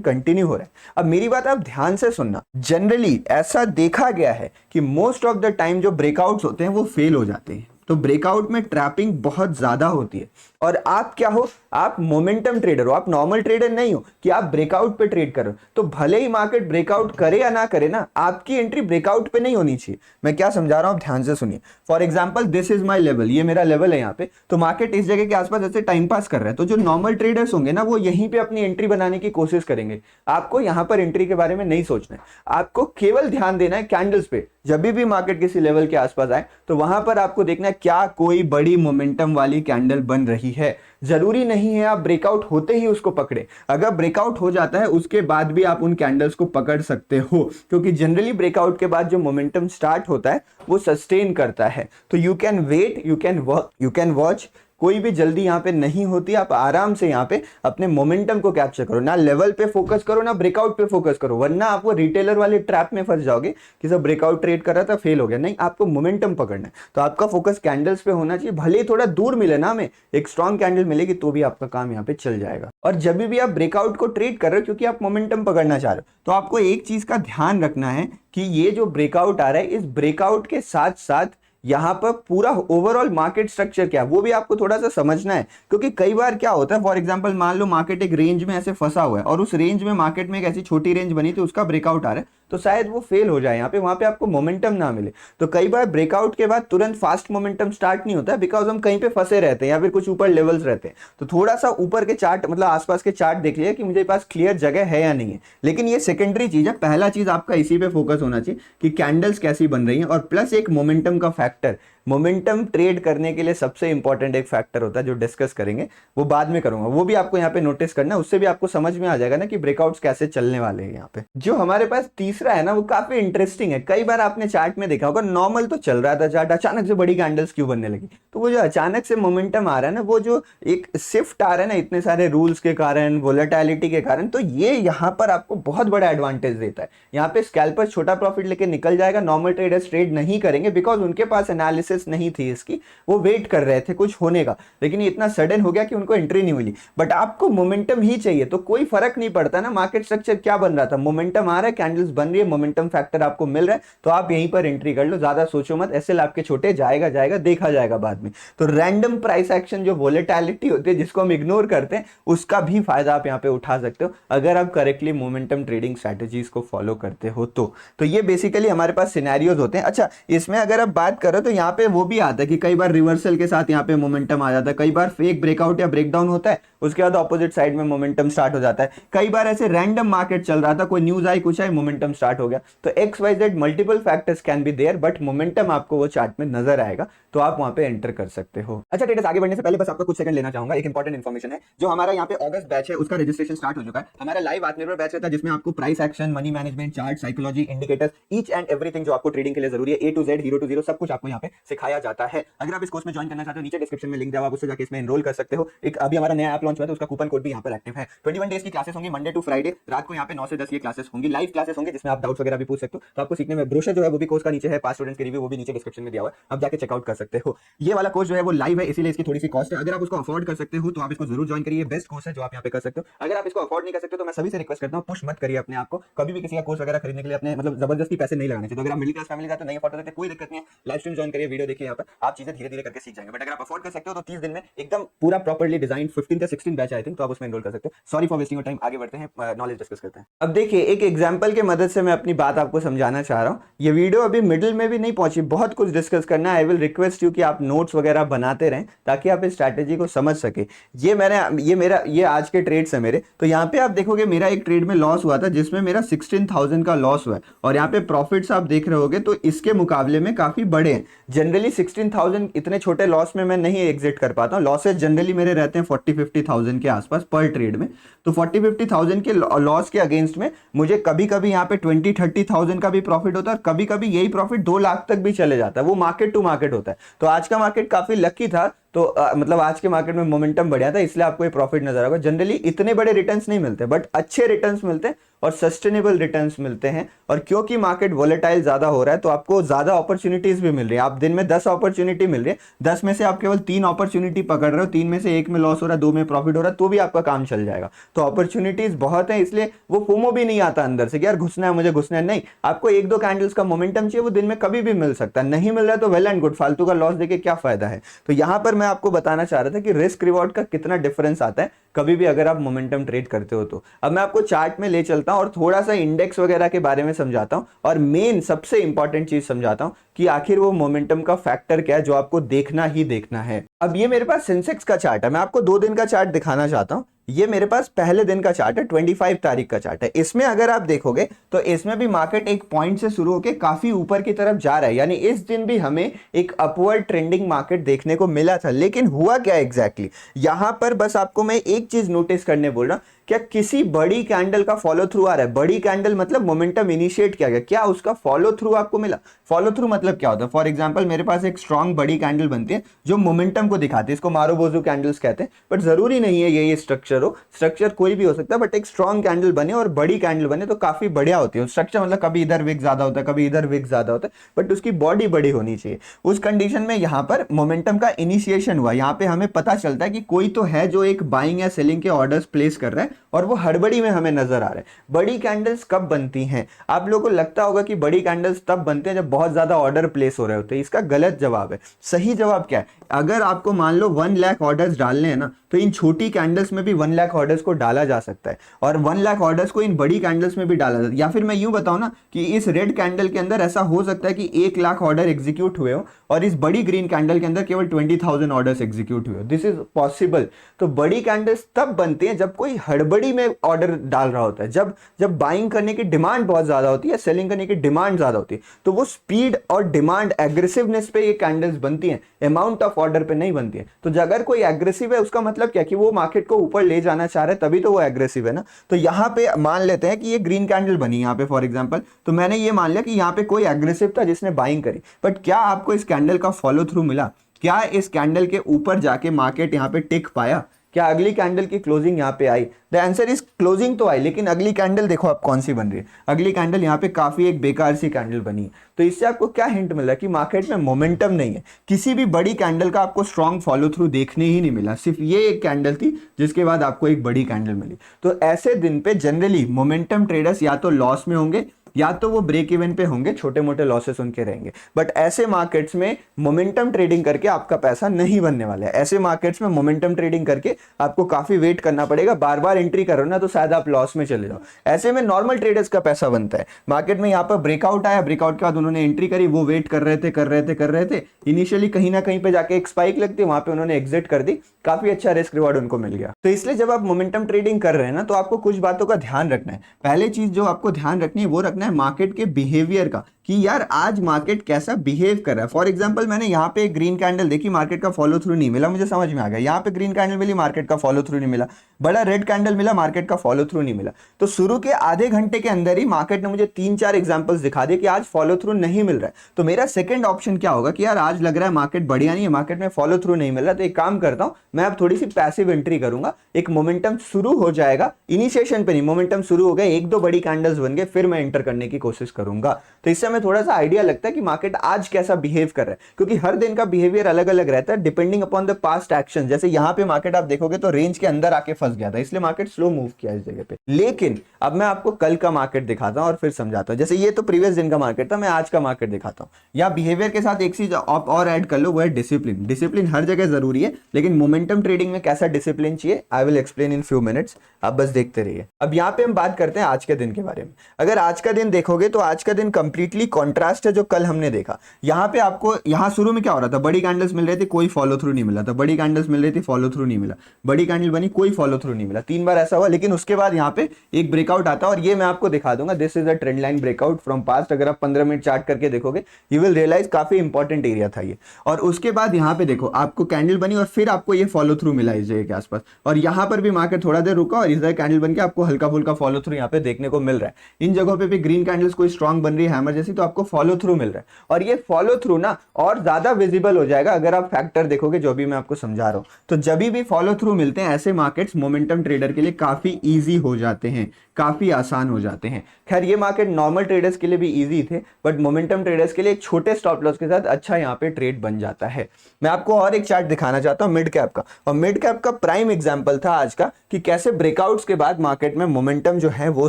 कंटिन्यू हो रहा है। अब मेरी बात आप ध्यान से सुनना, जनरली ऐसा देखा गया है कि मोस्ट ऑफ द टाइम जो ब्रेकआउट्स होते हैं वो फेल हो जाते हैं। तो ब्रेकआउट में ट्रैपिंग बहुत ज्यादा होती है। और आप क्या हो, आप मोमेंटम ट्रेडर हो, आप नॉर्मल ट्रेडर नहीं हो कि आप ब्रेकआउट पे ट्रेड करो। तो भले ही मार्केट ब्रेकआउट करे या ना करे ना, आपकी एंट्री ब्रेकआउट पे नहीं होनी चाहिए। मैं क्या समझा रहा हूं, ध्यान से सुनिए। For example, this is my level, ये मेरा लेवल है यहाँ पे। तो मार्केट इस जगह के आसपास ऐसे टाइम पास कर रहा है, तो जो नॉर्मल ट्रेडर्स होंगे ना, वो यहीं पे अपनी एंट्री बनाने की कोशिश करेंगे। आपको यहाँ पर एंट्री के बारे में नहीं सोचना है, आपको केवल ध्यान देना है कैंडल्स पे। जब भी मार्केट किसी लेवल के आसपास आए तो वहां पर आपको देखना है क्या कोई बड़ी मोमेंटम वाली कैंडल बन रही है। जरूरी नहीं है आप ब्रेकआउट होते ही उसको पकड़े। अगर ब्रेकआउट हो जाता है उसके बाद भी आप उन कैंडल्स को पकड़ सकते हो, क्योंकि जनरली ब्रेकआउट के बाद जो मोमेंटम स्टार्ट होता है वो सस्टेन करता है। तो you can wait, you can work, you can watch. कोई भी जल्दी यहाँ पे नहीं होती। आप आराम से यहाँ पे अपने मोमेंटम को कैप्चर करो, ना लेवल पे फोकस करो ना ब्रेकआउट पे फोकस करो, वरना आप वो रिटेलर वाले ट्रैप में फंस जाओगे कि सब ब्रेकआउट ट्रेड कर रहा था फेल हो गया। नहीं, आपको मोमेंटम पकड़ना है। तो आपका फोकस कैंडल्स पे होना चाहिए। भले ही थोड़ा दूर मिले ना, हमें एक स्ट्रॉन्ग कैंडल मिलेगी तो भी आपका काम यहाँ पे चल जाएगा। और जब भी आप ब्रेकआउट को ट्रेड कर रहे हो क्योंकि आप मोमेंटम पकड़ना चाह रहे हो, तो आपको एक चीज का ध्यान रखना है कि ये जो ब्रेकआउट आ रहा है, इस ब्रेकआउट के साथ साथ यहां पर पूरा ओवरऑल मार्केट स्ट्रक्चर क्या है वो भी आपको थोड़ा सा समझना है। क्योंकि कई बार क्या होता है, फॉर एग्जांपल मान लो मार्केट एक रेंज में ऐसे फंसा हुआ है और उस रेंज में मार्केट में एक ऐसी छोटी रेंज बनी थी, उसका ब्रेकआउट आ रहा है, तो शायद वो फेल हो जाए यहाँ पे, वहां पे आपको मोमेंटम ना मिले। तो कई बार ब्रेकआउट के बाद तुरंत फास्ट मोमेंटम स्टार्ट नहीं होता है, बिकॉज हम कहीं पे फंसे रहते हैं या फिर कुछ ऊपर लेवल्स रहते हैं। तो थोड़ा सा ऊपर के चार्ट, मतलब आसपास के चार्ट देख लिया कि मुझे पास क्लियर जगह है या नहीं है। लेकिन ये सेकेंडरी चीज है, पहला चीज आपका इसी पे फोकस होना चाहिए कि कैंडल्स कैसी बन रही है, और प्लस एक मोमेंटम का फैक्टर। मोमेंटम ट्रेड करने के लिए सबसे इंपॉर्टेंट एक फैक्टर होता है जो डिस्कस करेंगे, वो बाद में करूंगा, वो भी आपको यहाँ पे नोटिस करना है, उससे भी आपको समझ में आ जाएगा ना कि ब्रेकआउट्स कैसे चलने वाले हैं। यहाँ पे जो हमारे पास तीसरा है ना वो काफी इंटरेस्टिंग है। कई बार आपने चार्ट में देखा होगा नॉर्मल तो चल रहा था चार्ट, अचानक से बड़ी कैंडल्स क्यों बनने लगी? तो वो जो अचानक से मोमेंटम आ रहा है ना, वो जो एक शिफ्ट आ रहा है ना इतने सारे रूल्स के कारण, वोलेटिलिटी के कारण, तो ये यहाँ पर आपको बहुत बड़ा एडवांटेज देता है। यहाँ पे स्कैल्पर छोटा प्रॉफिट लेके निकल जाएगा, नॉर्मल ट्रेडर्स ट्रेड नहीं करेंगे बिकॉज उनके पास एनालिसिस नहीं थी इसकी, वो वेट कर रहे थे कुछ होने का, लेकिन ये इतना सडन हो गया कि उनको एंट्री नहीं मिली। बट आपको मोमेंटम ही चाहिए तो कोई फर्क नहीं पड़ता ना मार्केट स्ट्रक्चर क्या बन रहा था, मोमेंटम आ रहा है, कैंडल्स बन रही है, मोमेंटम फैक्टर आपको मिल रहा है, तो आप यहीं पर एंट्री कर लो, ज्यादा सोचो मत, एसएल आपके छोटे जाएगा जाएगा देखा जाएगा बाद में। तो रैंडम प्राइस एक्शन जो वोलेटिलिटी होती है जिसको हम इग्नोर करते हैं, उसका भी फायदा आप यहाँ पे उठा सकते हो अगर आप करेक्टली मोमेंटम ट्रेडिंग स्ट्रेटजीज को फॉलो करते हो तो ये बेसिकली हमारे पास सिनेरियोज होते हैं। अच्छा, इसमें अगर आप बात करो तो यहाँ पे वो भी आता है कि कई बार रिवर्सल के साथ यहाँ पे मोमेंटम आ जाता है, कई बार फेक ब्रेकआउट या ब्रेकडाउन होता है, उसके बाद ऑपोजिट साइड में मोमेंटम स्टार्ट हो जाता है। कई बार ऐसे रैंडम मार्केट चल रहा था, कोई न्यूज आई कुछ आई, मोमेंटम स्टार्ट हो गया। तो XYZ multiple factors can be there, but momentum आपको वो चार्ट में नजर आएगा, तो आप वहां पे एंटर कर सकते हो। अच्छा ट्रेडर्स, आगे बढ़ने से पहले बस आपका कुछ सेकंड लेना चाहूंगा, एक इंपॉर्टेंट इन्फॉर्मेशन है। जो हमारा यहाँ पे अगस्त बैच है उसका रजिस्ट्रेशन स्टार्ट हो चुका है। हमारा लाइव आत्मनिर्भर बैच रहता है जिसमें आपको price action, money management, chart, psychology, indicators, each and everything जो आपको ट्रेडिंग के लिए जरूरी है, A to Z, 0 to 0 सब कुछ आपको यहाँ पे सिखाया जाता है। अगर आप इस कोर्स में ज्वाइन करना चाहते हो, नीचे डिस्क्रिप्शन में लिंक दिया हुआ, आप उससे जाके इसमें एनरोल कर सकते हो। एक अभी हमारा नया ऐप लॉन्च हुआ है तो उसका कूपन कोड भी यहाँ पर एक्टिव है। 21 डेज की क्लासेस होंगी, मंडे टू फ्राइडे रात को यहाँ पे 9 से 10 ये क्लासेस होंगी, लाइव क्लासेस होंगे जिसमें आप डाउट्स वगैरह भी पूछ सकते हो। तो आपको सीखने में ब्रोशर जो है वो भी कोर्स का नीचे है, 5 स्टूडेंट्स के रिव्यू वो भी नीचे डिस्क्रिप्शन में दिया हुआ है, आप जाके चेकआउट कर सकते हो। ये वाला कोर्स जो है वो लाइव है, इसीलिए इसकी थोड़ी सी कॉस्ट है। अगर आप उसको अफोर्ड कर सकते हो तो आप इसको जरूर ज्वाइन करिए, बेस्ट कोर्स है जो आप यहाँ पे कर सकते हो। अगर आप इसको अफोर्ड नहीं कर सकते तो मैं सभी से रिक्वेस्ट करता हूँ, पुश मत करिए अपने आप को, कभी भी किसी का कोर्स वगैरह खरीदने के लिए अपने मतलब जबरदस्ती पैसे नहीं लगाने चाहिए। तो अगर आप मिडिल क्लास फैमिली का तो नहीं अफोर्ड कर सकते, कोई दिक्कत नहीं है, लाइव स्ट्रीम ज्वाइन करिए, वीडियो देखिए, यहाँ पर आप चीजें धीरे धीरे करके सीख जाएंगे। बट अगर आप अफोर्ड कर सकते हो तो 30 दिन में एकदम पूरा प्रॉपर्ली डिजाइन 15 या 16 बैच आई थिंक, तो आप उसमें एनरोल कर सकते हो। Sorry for wasting your time, आगे बढ़ते हैं, नॉलेज डिस्कस करते हैं। अब देखिए एक एग्जांपल के मदद से मैं अपनी बात आपको समझाना चाह रहा हूँ। ये वीडियो अभी मिडिल में भी नहीं पहुंची, बहुत कुछ डिस्कस करना है। आई विल रिक्वेस्ट यू कि आप नोट्स वगैरह बनाते रहें ताकि आप इस स्ट्रैटेजी को समझ सके। ये आज के ट्रेड्स है मेरे। तो यहाँ पे आप देखोगे मेरा एक ट्रेड में लॉस हुआ था जिसमें मेरा 16,000 का लॉस हुआ है, और यहाँ पे प्रॉफिट्स आप देख रहे होगे तो इसके मुकाबले में काफी बड़े हैं। जनरली 16,000 इतने छोटे लॉस में मैं नहीं एग्जिट कर पाता हूँ। लॉसेस जनरली मेरे रहते हैं 40-50,000 के आसपास पर ट्रेड में। तो 40-50,000 के लॉस के अगेंस्ट में मुझे कभी कभी यहाँ पे 20-30,000 का भी प्रॉफिट होता है, और कभी कभी यही प्रॉफिट 2 लाख तक भी चले जाता है। वो मार्केट टू मार्केट होता है। तो आज का मार्केट काफी लकी था, तो मतलब आज के मार्केट में मोमेंटम बढ़िया था, इसलिए आपको ये प्रॉफिट नजर आएगा। जनरली इतने बड़े रिटर्न्स नहीं मिलते, बट अच्छे रिटर्न्स मिलते हैं और सस्टेनेबल रिटर्न्स मिलते हैं। और क्योंकि मार्केट वोलेटाइल ज्यादा हो रहा है तो आपको ज्यादा अपॉर्चुनिटीज भी मिल रही है। आप दिन में 10 अपॉर्चुनिटी मिल रही है, 10 में से आप केवल 3 अपॉर्चुनिटी पकड़ रहे हो, 3 में से 1 में लॉस हो रहा है, 2 में प्रॉफिट हो रहा है, तो भी आपका काम चल जाएगा। तो अपॉर्चुनिटीज बहुत है, इसलिए वो फोमो भी नहीं आता अंदर से कि यार घुसना है मुझे, घुसना है नहीं। आपको 1-2 कैंडल्स का मोमेंटम चाहिए, वो दिन में कभी भी मिल सकता है। नहीं मिल रहा है तो वेल एंड गुड, फालतू का लॉस देके क्या फायदा है। तो यहां पर मैं आपको बताना चाह रहा था कि रिस्क रिवॉर्ड का कितना डिफरेंस आता है कभी भी अगर आप मोमेंटम ट्रेड करते हो तो। अब मैं आपको चार्ट में ले चलता हूं और थोड़ा सा इंडेक्स वगैरह के बारे में समझाता हूं, और मेन सबसे इंपॉर्टेंट चीज समझाता हूं कि आखिर वो मोमेंटम का फैक्टर क्या है जो आपको देखना ही देखना है। अब ये मेरे पास सेंसेक्स का चार्ट है, मैं आपको 2 दिन का चार्ट दिखाना चाहता हूं। ये मेरे पास पहले दिन का चार्ट है, 25 तारीख का चार्ट है। इसमें अगर आप देखोगे तो इसमें भी मार्केट एक पॉइंट से शुरू होकर काफी ऊपर की तरफ जा रहा है, यानी इस दिन भी हमें एक अपवर्ड ट्रेंडिंग मार्केट देखने को मिला था। लेकिन हुआ क्या एग्जैक्टली यहां पर, बस आपको मैं एक चीज नोटिस करने बोल रहा हूं, क्या किसी बड़ी कैंडल का फॉलो थ्रू आ रहा है? बड़ी कैंडल मतलब मोमेंटम इनिशिएट किया गया, क्या उसका फॉलो थ्रू आपको मिला? फॉलो थ्रू मतलब क्या होता है? फॉर एग्जांपल मेरे पास एक स्ट्रांग बड़ी कैंडल बनती है जो मोमेंटम को दिखाती है, इसको मारोबोजू कैंडल्स कहते हैं। बट जरूरी नहीं है ये स्ट्रक्चर हो, स्ट्रक्चर कोई भी हो सकता है, बट एक स्ट्रांग कैंडल बने और बड़ी कैंडल बने तो काफी बढ़िया होती है। स्ट्रक्चर मतलब कभी इधर विक ज्यादा होता है, कभी इधर विक ज्यादा होता है, बट उसकी बॉडी बड़ी होनी चाहिए। उस कंडीशन में यहाँ पर मोमेंटम का इनिशिएशन हुआ। यहाँ पे हमें पता चलता है कि कोई तो है जो एक बाइंग या सेलिंग के ऑर्डर्स प्लेस कर रहा है, और वो हड़बड़ी में हमें नजर आ रहा है। बड़ी कैंडल्स कब बनती हैं? आप लोगों को लगता होगा कि बड़ी कैंडल्स तब बनते हैं जब बहुत ज्यादा ऑर्डर प्लेस हो रहे होते हैं। इसका गलत जवाब है। सही जवाब क्या है? अगर आपको मान लो 1 लाख ऑर्डर्स डालने हैं ना, तो इन छोटी कैंडल्स में भी 1 लाख ऑर्डर्स को डाला जा सकता है और 1 लाख ऑर्डर्स को इन बड़ी कैंडल्स में भी डाला जाता है। या फिर मैं यूं बताऊं ना कि इस रेड कैंडल के अंदर ऐसा हो सकता है कि 1 लाख ऑर्डर एग्जीक्यूट हुए हो और इस बड़ी ग्रीन कैंडल के अंदर केवल 20,000 ऑर्डर्स एग्जीक्यूट हुए हो। This is possible. तो बड़ी कैंडल्स तब बनती हैं जब कोई हड़बड़ी में ऑर्डर डाल रहा होता है, जब जब बाइंग करने की डिमांड बहुत ज्यादा होती है, सेलिंग करने की डिमांड ज्यादा होती है, तो वो स्पीड और डिमांड एग्रेसिवनेस पे ये कैंडल्स बनती हैं, अमाउंट ऑफ ऑर्डर पे नहीं बनती है। तो अगर कोई एग्रेसिव है उसका मतलब क्या कि वो मार्केट को ऊपर ले जाना चाह रहा है, तभी तो वो एग्रेसिव है ना। तो यहाँ पे मान लेते हैं कि ये ग्रीन कैंडल बनी यहाँ पे फॉर एग्जांपल, तो मैंने ये मान लिया कि यहाँ पे कोई एग्रेसिव था जिसने बाइंग करी, बट क्या आपको इस कैंडल का फॉलो थ्रू मिला? क्या इस कैंडल के ऊपर जाके मार्केट यहाँ पे टिक पाया? क्या अगली कैंडल की क्लोजिंग यहाँ पे आई? द आंसर इज क्लोजिंग तो आई, लेकिन अगली कैंडल देखो आप कौन सी बन रही है। अगली कैंडल यहाँ पे काफी एक बेकार सी कैंडल बनी है। तो इससे आपको क्या हिंट मिल रहा है कि मार्केट में मोमेंटम नहीं है। किसी भी बड़ी कैंडल का आपको स्ट्रॉन्ग फॉलो थ्रू देखने ही नहीं मिला, सिर्फ ये एक कैंडल थी जिसके बाद आपको एक बड़ी कैंडल मिली। तो ऐसे दिन पे जनरली मोमेंटम ट्रेडर्स या तो लॉस में होंगे या तो वो ब्रेक इवन पे होंगे, छोटे मोटे लॉसेस उनके रहेंगे। बट ऐसे मार्केट्स में मोमेंटम ट्रेडिंग करके आपका पैसा नहीं बनने वाला है। ऐसे मार्केट्स में मोमेंटम ट्रेडिंग करके आपको काफी वेट करना पड़ेगा, बार बार एंट्री करो ना तो शायद आप लॉस में चले जाओ। ऐसे में नॉर्मल ट्रेडर्स का पैसा बनता है। मार्केट में यहाँ पर ब्रेकआउट आया, ब्रेकआउट के बाद उन्होंने एंट्री करी, वो वेट कर रहे थे इनिशियली कहीं ना कहीं पे जाके एक स्पाइक लगती है, वहां पे उन्होंने एग्जिट कर दी, काफी अच्छा रिस्क रिवॉर्ड उनको मिल गया। तो इसलिए जब आप मोमेंटम ट्रेडिंग कर रहे हैं ना तो आपको कुछ बातों का ध्यान रखना है। पहले चीज जो आपको ध्यान रखनी है वो रखना है मार्केट के बिहेवियर का, कि यार आज मार्केट कैसा बिहेव कर रहा है। फॉर एग्जांपल मैंने यहाँ पे एक ग्रीन कैंडल देखी, मार्केट का फॉलो थ्रू नहीं मिला, मुझे समझ में आ गया। यहाँ पे ग्रीन कैंडल मिली, मार्केट का फॉलो थ्रू नहीं मिला। बड़ा रेड कैंडल मिला, मार्केट का फॉलो थ्रू नहीं मिला। तो शुरू के आधे घंटे के अंदर ही मार्केट ने मुझे 3-4 एग्जांपल्स दिखा दिए कि आज फॉलो थ्रू नहीं मिल रहा है। तो मेरा सेकंड ऑप्शन क्या होगा कि यार आज लग रहा है मार्केट बढ़िया नहीं है, मार्केट में फॉलो थ्रू नहीं मिल रहा, तो एक काम करता हूं मैं अब थोड़ी सी पैसिव एंट्री करूंगा। एक मोमेंटम शुरू हो जाएगा, इनिशिएशन पे नहीं, मोमेंटम शुरू हो गया, 1-2 बड़ी कैंडल्स बन गए, फिर मैं एंटर करने की कोशिश करूंगा। तो इससे हमें थोड़ा सा आइडिया लगता है कि मार्केट आज कैसा बिहेव कर रहा है, क्योंकि हर दिन का बिहेवियर अलग अलग रहता है depending upon the past action. जैसे यहाँ पे मार्केट आप देखोगे तो रेंज के अंदर आके फंस गया था, इसलिए मार्केट स्लो मूव किया इस जगह पे। लेकिन अब मैं आपको कल का मार्केट दिखाता हूं और फिर समझाता हूं। जैसे ये तो प्रीवियस दिन का मार्केट था, मैं आज का मार्केट दिखाता हूं। या बिहेवियर के साथ एक चीज आप और ऐड कर लो, वो है डिसिप्लिन। डिसिप्लिन हर जगह जरूरी है, लेकिन मोमेंटम ट्रेडिंग में कैसा डिसिप्लिन चाहिए I will explain in few minutes, आप बस देखते रहिए। अब यहाँ पे हम बात करते हैं आज के दिन के बारे में। अगर आज का दिन देखोगे तो आज का दिन कंप्लीटली कॉन्ट्रास्ट है जो कल हमने देखा। यहाँ पे आपको यहाँ शुरू में क्या हो रहा था, बड़ी कैंडल्स मिल रही थी, कोई फॉलो थ्रू नहीं मिला था। बड़ी कैंडल्स मिल रही थी, फॉलो थ्रू नहीं मिला। बड़ी कैंडल बनी, कोई फॉलो थ्रू नहीं मिला। 3 बार ऐसा हुआ, लेकिन उसके बाद यहाँ पे एक ब्रेकआउट आता है और ये मैं आपको दिखा दूंगा। This is a trend line breakout from past. अगर आप 15 मिनट चार्ट करके देखोगे यू विल रियलाइज काफी इंपॉर्टेंट एरिया था ये। और उसके बाद यहाँ पे देखो आपको कैंडल बनी और फिर आपको ये फॉलो थ्रू मिला इस जगह के आसपास, और यहाँ पर भी मार्केट थोड़ा देर रुका और इस जगह कैंडल बन के आपको हल्का फुल्का फॉलो थ्रू यहाँ पे देखने को मिल रहा है। इन जगहों पे भी ग्रीन कैंडल्स कोई स्ट्रॉन्ग बन रही है हैमर जैसी, तो आपको फॉलो थ्रू मिल रहा है। और ये फॉलो थ्रू ना और ज्यादा विजिबल हो जाएगा अगर आप फैक्टर देखोगे जो भी मैं आपको समझा रहा हूं। तो जब भी फॉलो थ्रू मिलते हैं ऐसे मार्केट्स मोमेंटम ट्रेडर के लिए काफी इजी हो जाते हैं, काफी आसान हो जाते हैं। खैर ये मार्केट नॉर्मल ट्रेडर्स के लिए भी इजी थे, बट मोमेंटम ट्रेडर्स के लिए एक छोटे स्टॉप लॉस के साथ अच्छा यहाँ पे ट्रेड बन जाता है। मैं आपको और एक चार्ट दिखाना चाहता हूँ मिड कैप का, और मिड कैप का प्राइम एग्जांपल था आज का कि कैसे ब्रेकआउट्स के बाद मार्केट में मोमेंटम जो है वो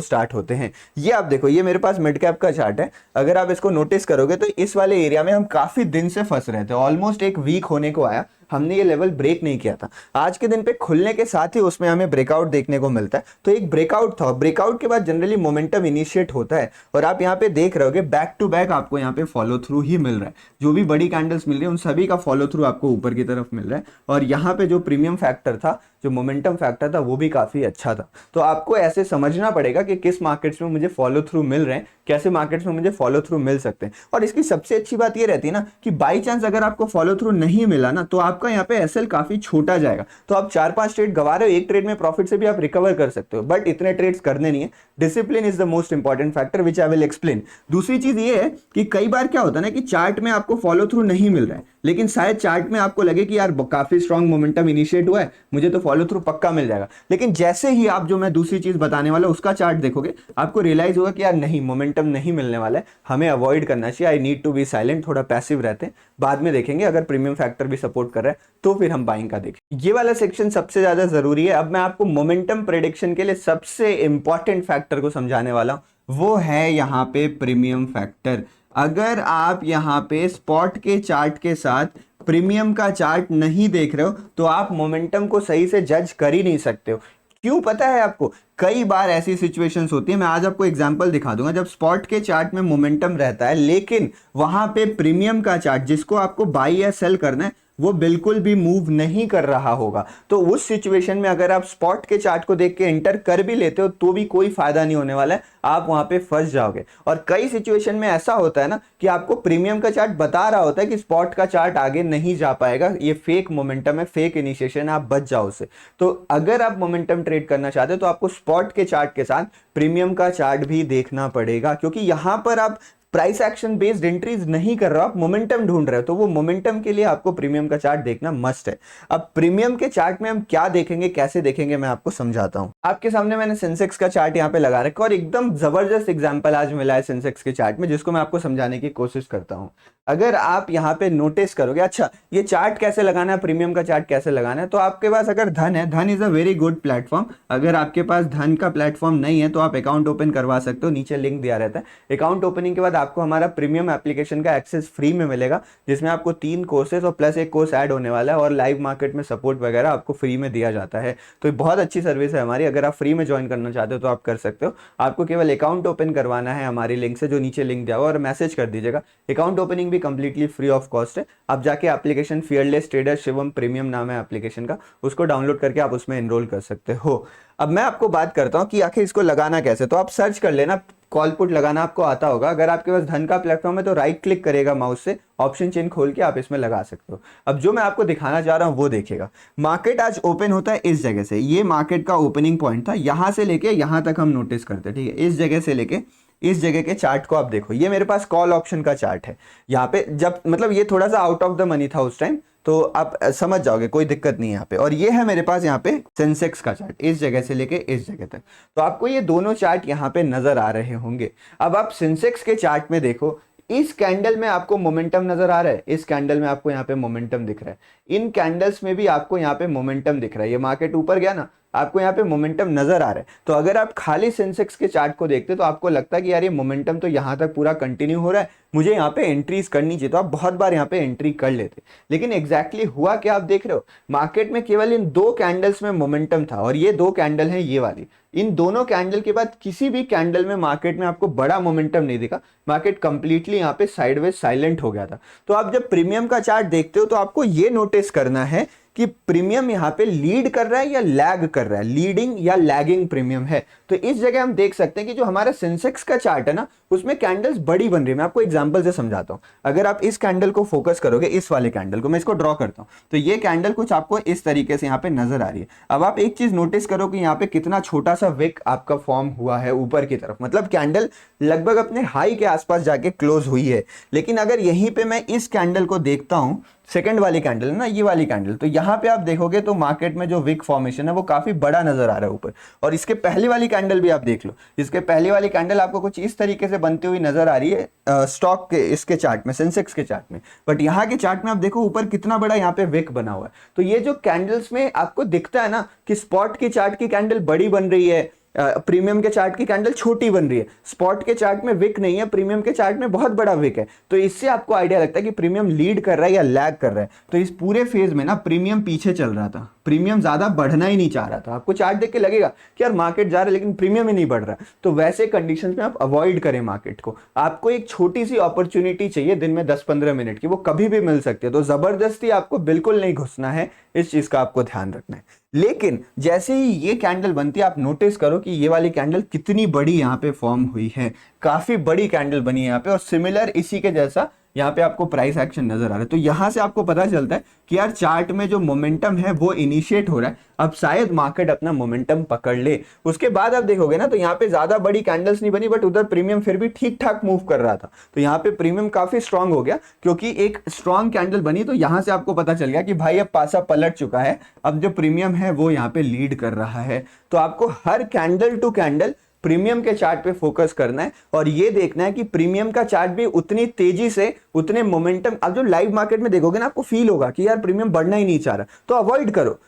स्टार्ट होते हैं। ये आप देखो, ये मेरे पास मिड कैप का चार्ट है। अगर आप इसको नोटिस करोगे तो इस वाले एरिया में हम काफी दिन से फंस रहे थे, ऑलमोस्ट एक वीक होने को आया, हमने ये लेवल ब्रेक नहीं किया था। आज के दिन पे खुलने के साथ ही उसमें हमें ब्रेकआउट देखने को मिलता है। तो एक ब्रेकआउट था, ब्रेकआउट के बाद जनरली मोमेंटम इनिशिएट होता है, और आप यहाँ पे देख रहे होगे बैक टू बैक आपको यहाँ पे फॉलो थ्रू ही मिल रहा है। जो भी बड़ी कैंडल्स मिल रही है उन सभी का फॉलो थ्रू आपको ऊपर की तरफ मिल रहा है, और यहाँ पे जो प्रीमियम फैक्टर था, जो मोमेंटम फैक्टर था, वो भी काफी अच्छा था। तो आपको ऐसे समझना पड़ेगा कि किस मार्केट्स में मुझे फॉलो थ्रू मिल रहे हैं, कैसे मार्केट्स में मुझे फॉलो थ्रू मिल सकते हैं। और इसकी सबसे अच्छी बात ये रहती है ना कि बाई चांस अगर आपको फॉलो थ्रू नहीं मिला ना, तो आपका यहाँ पे एसएल काफी छोटा जाएगा। तो आप 4-5 ट्रेड गवा रहे हो, एक ट्रेड में प्रॉफिट से भी आप रिकवर कर सकते हो, बट इतने ट्रेड्स करने नहीं है। Discipline is the most important factor which I will explain. दूसरी चीज ये है कि कई बार क्या होता है ना कि चार्ट में आपको फॉलो थ्रू नहीं मिल रहा है, लेकिन शायद चार्ट में आपको लगे कि यार काफी स्ट्रॉन्ग मोमेंटम इनिशिएट हुआ है, मुझे तो फॉलो थ्रू पक्का मिल जाएगा। लेकिन जैसे ही आप जो मैं दूसरी चीज बताने वाला उसका चार्ट देखोगे, आपको रियलाइज होगा कि यार नहीं, मोमेंटम नहीं मिलने वाला है, हमें अवॉइड करना चाहिए। I need to be silent, थोड़ा पैसिव रहते हैं, बाद में देखेंगे। अगर प्रीमियम फैक्टर भी सपोर्ट कर रहा है तो फिर हम बाइंग का देखें। ये वाला सेक्शन सबसे ज्यादा जरूरी है। अब मैं आपको मोमेंटम प्रेडिक्शन के लिए सबसे इंपॉर्टेंट फैक्टर को समझाने वाला हूं, वो है यहाँ पे प्रीमियम फैक्टर। अगर आप यहाँ पे स्पॉट के चार्ट के साथ प्रीमियम का चार्ट नहीं देख रहे हो तो आप मोमेंटम को सही से जज कर ही नहीं सकते हो। क्यों पता है आपको? कई बार ऐसी सिचुएशंस होती है, मैं आज आपको एग्जांपल दिखा दूंगा, जब स्पॉट के चार्ट में मोमेंटम रहता है लेकिन वहां पे प्रीमियम का चार्ट जिसको आपको बाई या सेल करना है वो बिल्कुल भी मूव नहीं कर रहा होगा। तो उस सिचुएशन में अगर आप स्पॉट के चार्ट को देख के एंटर कर भी लेते हो तो भी कोई फायदा नहीं होने वाला है, आप वहां पे फंस जाओगे। और कई सिचुएशन में ऐसा होता है ना कि आपको प्रीमियम का चार्ट बता रहा होता है कि स्पॉट का चार्ट आगे नहीं जा पाएगा, ये फेक मोमेंटम है, फेक इनिशिएशन है, आप बच जाओ उससे। तो अगर आप मोमेंटम ट्रेड करना चाहते हो तो आपको स्पॉट के चार्ट के साथ प्रीमियम का चार्ट भी देखना पड़ेगा, क्योंकि यहां पर आप प्राइस एक्शन बेस्ड एंट्रीज नहीं कर रहे हो, आप मोमेंटम ढूंढ रहे हो, तो वो मोमेंटम के लिए आपको प्रीमियम का चार्ट देखना मस्ट है। अब प्रीमियम के चार्ट में हम क्या देखेंगे, कैसे देखेंगे, मैं आपको समझाता हूं। आपके सामने मैंने सेंसेक्स का चार्ट यहाँ पे लगा रखा है और एकदम जबरदस्त एग्जांपल आज मिला है सेंसेक्स के चार्ट में, जिसको मैं आपको समझाने की कोशिश करता हूं। अगर आप यहाँ पे नोटिस करोगे, अच्छा ये चार्ट कैसे लगाना है, प्रीमियम का चार्ट कैसे लगाना है, तो आपके पास अगर धन है, धन is a very good platform. अगर आपके पास धन का प्लेटफॉर्म नहीं है तो आप अकाउंट ओपन करवा सकते हो, नीचे लिंक दिया रहता है। अकाउंट ओपनिंग के बाद आपको हमारा प्रीमियम एप्लीकेशन का एक्सेस फ्री में मिलेगा, जिसमें आपको 3 कोर्सेज और प्लस एक कोर्स ऐड होने वाला है, और लाइव मार्केट में सपोर्ट वगैरह आपको फ्री में दिया जाता है। तो ये बहुत अच्छी सर्विस है हमारी, अगर आप फ्री में ज्वाइन करना चाहते हो तो आप कर सकते हो। आपको केवल अकाउंट ओपन करवाना है हमारी लिंक से, जो नीचे लिंक दिया हुआ, और मैसेज कर दीजिएगा। अकाउंट ओपनिंग भी कंप्लीटली फ्री ऑफ कॉस्ट है। आप जाके application fearless trader Shivam premium नाम है एप्लीकेशन का, उसको डाउनलोड करके आप उसमें एनरोल कर सकते हो। अब मैं आपको बात करता हूं कि आखिर इसको लगाना कैसे। तो आप सर्च कर लेना, कॉल पुट लगाना आपको आता होगा। अगर आपके पास धन का प्लेटफॉर्म है तो राइट क्लिक करेगा माउस से, ऑप्शन चेन खोल के आप इसमें लगा सकते हो। अब जो मैं आपको दिखाना चाह रहा हूं वो देखिएगा। मार्केट आज ओपन होता है इस जगह से, ये मार्केट का ओपनिंग पॉइंट था, यहां से लेके यहां तक हम नोटिस करते हैं, ठीक है। इस जगह से लेके इस जगह के चार्ट को आप देखो, ये मेरे पास कॉल ऑप्शन का चार्ट है। यहाँ पे जब मतलब ये थोड़ा सा आउट ऑफ द मनी था उस टाइम, तो आप समझ जाओगे, कोई दिक्कत नहीं है यहाँ पे। और ये है मेरे पास यहाँ पे सेंसेक्स का चार्ट, इस जगह से लेके इस जगह तक। तो आपको ये दोनों चार्ट यहाँ पे नजर आ रहे होंगे। अब आप सेंसेक्स के चार्ट में देखो, इस कैंडल में आपको मोमेंटम नजर आ रहा है, इस कैंडल में आपको यहाँ पे मोमेंटम दिख रहा है, इन कैंडल्स में भी आपको यहाँ पे मोमेंटम दिख रहा है। ये मार्केट ऊपर गया ना, आपको यहाँ पे मोमेंटम नजर आ रहा है। तो अगर आप खाली सेंसेक्स के चार्ट को देखते तो आपको लगता है कि यार ये मोमेंटम तो यहाँ तक पूरा कंटिन्यू हो रहा है, मुझे यहाँ पे एंट्रीज करनी चाहिए, तो आप बहुत बार यहाँ पे एंट्री कर लेते। लेकिन एग्जैक्टली हुआ क्या, आप देख रहे हो, मार्केट में केवल इन 2 कैंडल्स में मोमेंटम था, और ये 2 कैंडल हैं ये वाली। इन दोनों कैंडल के बाद किसी भी कैंडल में मार्केट में आपको बड़ा मोमेंटम नहीं दिखा, मार्केट कंप्लीटली यहाँ पे साइडवेज साइलेंट हो गया था। तो आप जब प्रीमियम का चार्ट देखते हो तो आपको ये नोटिस करना है कि प्रीमियम यहाँ पे लीड कर रहा है या लैग कर रहा है, लीडिंग या लैगिंग प्रीमियम है। तो इस जगह हम देख सकते हैं कि जो हमारा सेंसेक्स का चार्ट है ना, उसमें कैंडल्स बड़ी बन रही है। मैं आपको एग्जांपल से समझाता हूं। अगर आप इस कैंडल को फोकस करोगे, इस वाले कैंडल को मैं इसको ड्रॉ करता हूं, तो ये कैंडल कुछ आपको इस तरीके से यहाँ पे नजर आ रही है। अब आप एक चीज नोटिस करो कि यहाँ पे कितना छोटा सा विक आपका फॉर्म हुआ है ऊपर की तरफ, मतलब कैंडल लगभग अपने हाई के आसपास जाके क्लोज हुई है। लेकिन अगर यहीं पे मैं इस कैंडल को देखता हूं, सेकंड वाली कैंडल है ना, ये वाली कैंडल, तो यहाँ पे आप देखोगे तो मार्केट में जो विक फॉर्मेशन है वो काफी बड़ा नजर आ रहा है ऊपर। और इसके पहले वाली कैंडल भी आप देख लो, इसके पहले वाली कैंडल आपको कुछ इस तरीके से बनती हुई नजर आ रही है स्टॉक के इसके चार्ट में, सेंसेक्स के चार्ट में। बट यहाँ के चार्ट में आप देखो ऊपर कितना बड़ा यहाँ पे विक बना हुआ है। तो ये जो कैंडल्स में आपको दिखता है ना कि स्पॉट के चार्ट की कैंडल बड़ी बन रही है, प्रीमियम के चार्ट की कैंडल छोटी बन रही है, स्पॉट के चार्ट में विक नहीं है, प्रीमियम के चार्ट में बहुत बड़ा विक है। तो इससे आपको आइडिया लगता है कि प्रीमियम लीड कर रहा है या लैग कर रहा है। तो इस पूरे फेज में ना प्रीमियम पीछे चल रहा था, प्रीमियम ज्यादा बढ़ना ही नहीं चाह रहा था। आपको चार्ट देख के लगेगा कि यार मार्केट जा रहा है लेकिन प्रीमियम ही नहीं बढ़ रहा। तो वैसे कंडीशंस में आप अवॉइड करें मार्केट को। आपको एक छोटी सी अपॉर्चुनिटी चाहिए दिन में 10-15 मिनट की, वो कभी भी मिल सकती है। तो जबरदस्ती आपको बिल्कुल नहीं घुसना है, इस चीज का आपको ध्यान रखना है। लेकिन जैसे ही ये कैंडल बनती है, आप नोटिस करो कि ये वाली कैंडल कितनी बड़ी यहाँ पे फॉर्म हुई है, काफी बड़ी कैंडल बनी है यहाँ पे, और सिमिलर इसी के जैसा यहाँ पे आपको प्राइस एक्शन नजर आ रहा है। तो यहां से आपको पता चलता है कि यार चार्ट में जो मोमेंटम है वो इनिशिएट हो रहा है, अब शायद मार्केट अपना मोमेंटम पकड़ ले। उसके बाद आप देखोगे ना तो यहाँ पे ज्यादा बड़ी कैंडल्स नहीं बनी, बट उधर प्रीमियम फिर भी ठीक ठाक मूव कर रहा था। तो यहाँ पे प्रीमियम काफी स्ट्रांग हो गया, क्योंकि एक स्ट्रांग कैंडल बनी। तो यहां से आपको पता चल गया कि भाई अब पासा पलट चुका है, अब जो प्रीमियम है वो यहाँ पे लीड कर रहा है। तो आपको हर कैंडल टू कैंडल प्रीमियम के चार्ट पे फोकस करना है और ये देखना है कि प्रीमियम का चार्ट भी उतनी तेजी से, उतने मोमेंटम, आप जो लाइव मार्केट में देखोगे ना आपको फील होगा कि यार प्रीमियम बढ़ना ही नहीं चाह रहा, तो अवॉइड करो।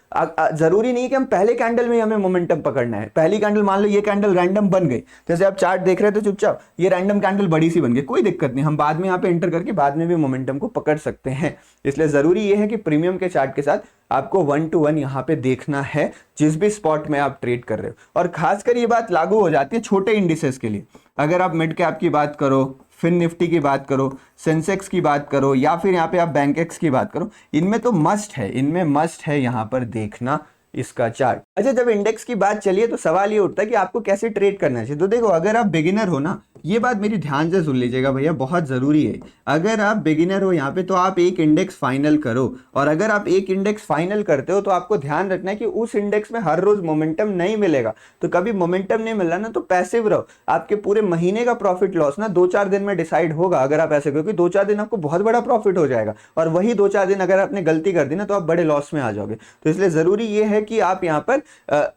जरूरी नहीं कि हम पहले कैंडल में हमें मोमेंटम पकड़ना है। पहली कैंडल मान लो ये कैंडल रैंडम बन गई, जैसे आप चार्ट देख रहे थे चुपचाप, ये रैंडम कैंडल बड़ी सी बन गई, कोई दिक्कत नहीं, हम बाद में यहाँ पे एंटर करके बाद में भी मोमेंटम को पकड़ सकते हैं। इसलिए जरूरी ये है कि प्रीमियम के चार्ट के साथ आपको 1 to 1 यहाँ पे देखना है जिस भी स्पॉट में आप ट्रेड कर रहे हो। और खासकर ये बात लागू हो जाती है छोटे इंडिसेस के लिए। अगर आप मिड कैप की बात करो, फिन निफ्टी की बात करो, सेंसेक्स की बात करो, या फिर यहाँ पे आप बैंकेक्स की बात करो, इनमें तो मस्ट है, इनमें मस्ट है यहाँ पर देखना इसका चार्ट। अच्छा, जब इंडेक्स की बात चलिए तो सवाल ये उठता है कि आपको कैसे ट्रेड करना चाहिए। तो देखो, अगर आप बिगिनर हो ना, ये बात मेरी ध्यान से सुन लीजिएगा भैया, बहुत जरूरी है। अगर आप बिगिनर हो यहाँ पे तो आप एक इंडेक्स फाइनल करो, और अगर आप एक इंडेक्स फाइनल करते हो तो आपको ध्यान रखना है कि उस इंडेक्स में हर रोज मोमेंटम नहीं मिलेगा। तो कभी मोमेंटम नहीं मिल रहा ना तो पैसिव रहो, आपके पूरे महीने का प्रॉफिट लॉस ना 2-4 दिन में डिसाइड होगा अगर आप ऐसे, क्योंकि 2-4 दिन आपको बहुत बड़ा प्रॉफिट हो जाएगा, और वही 2-4 दिन अगर आपने गलती कर दी ना तो आप बड़े लॉस में आ जाओगे। तो इसलिए जरूरी ये है कि आप यहाँ पर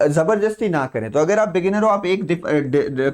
जबरदस्ती ना करें। तो अगर आप बिगिनर हो आप एक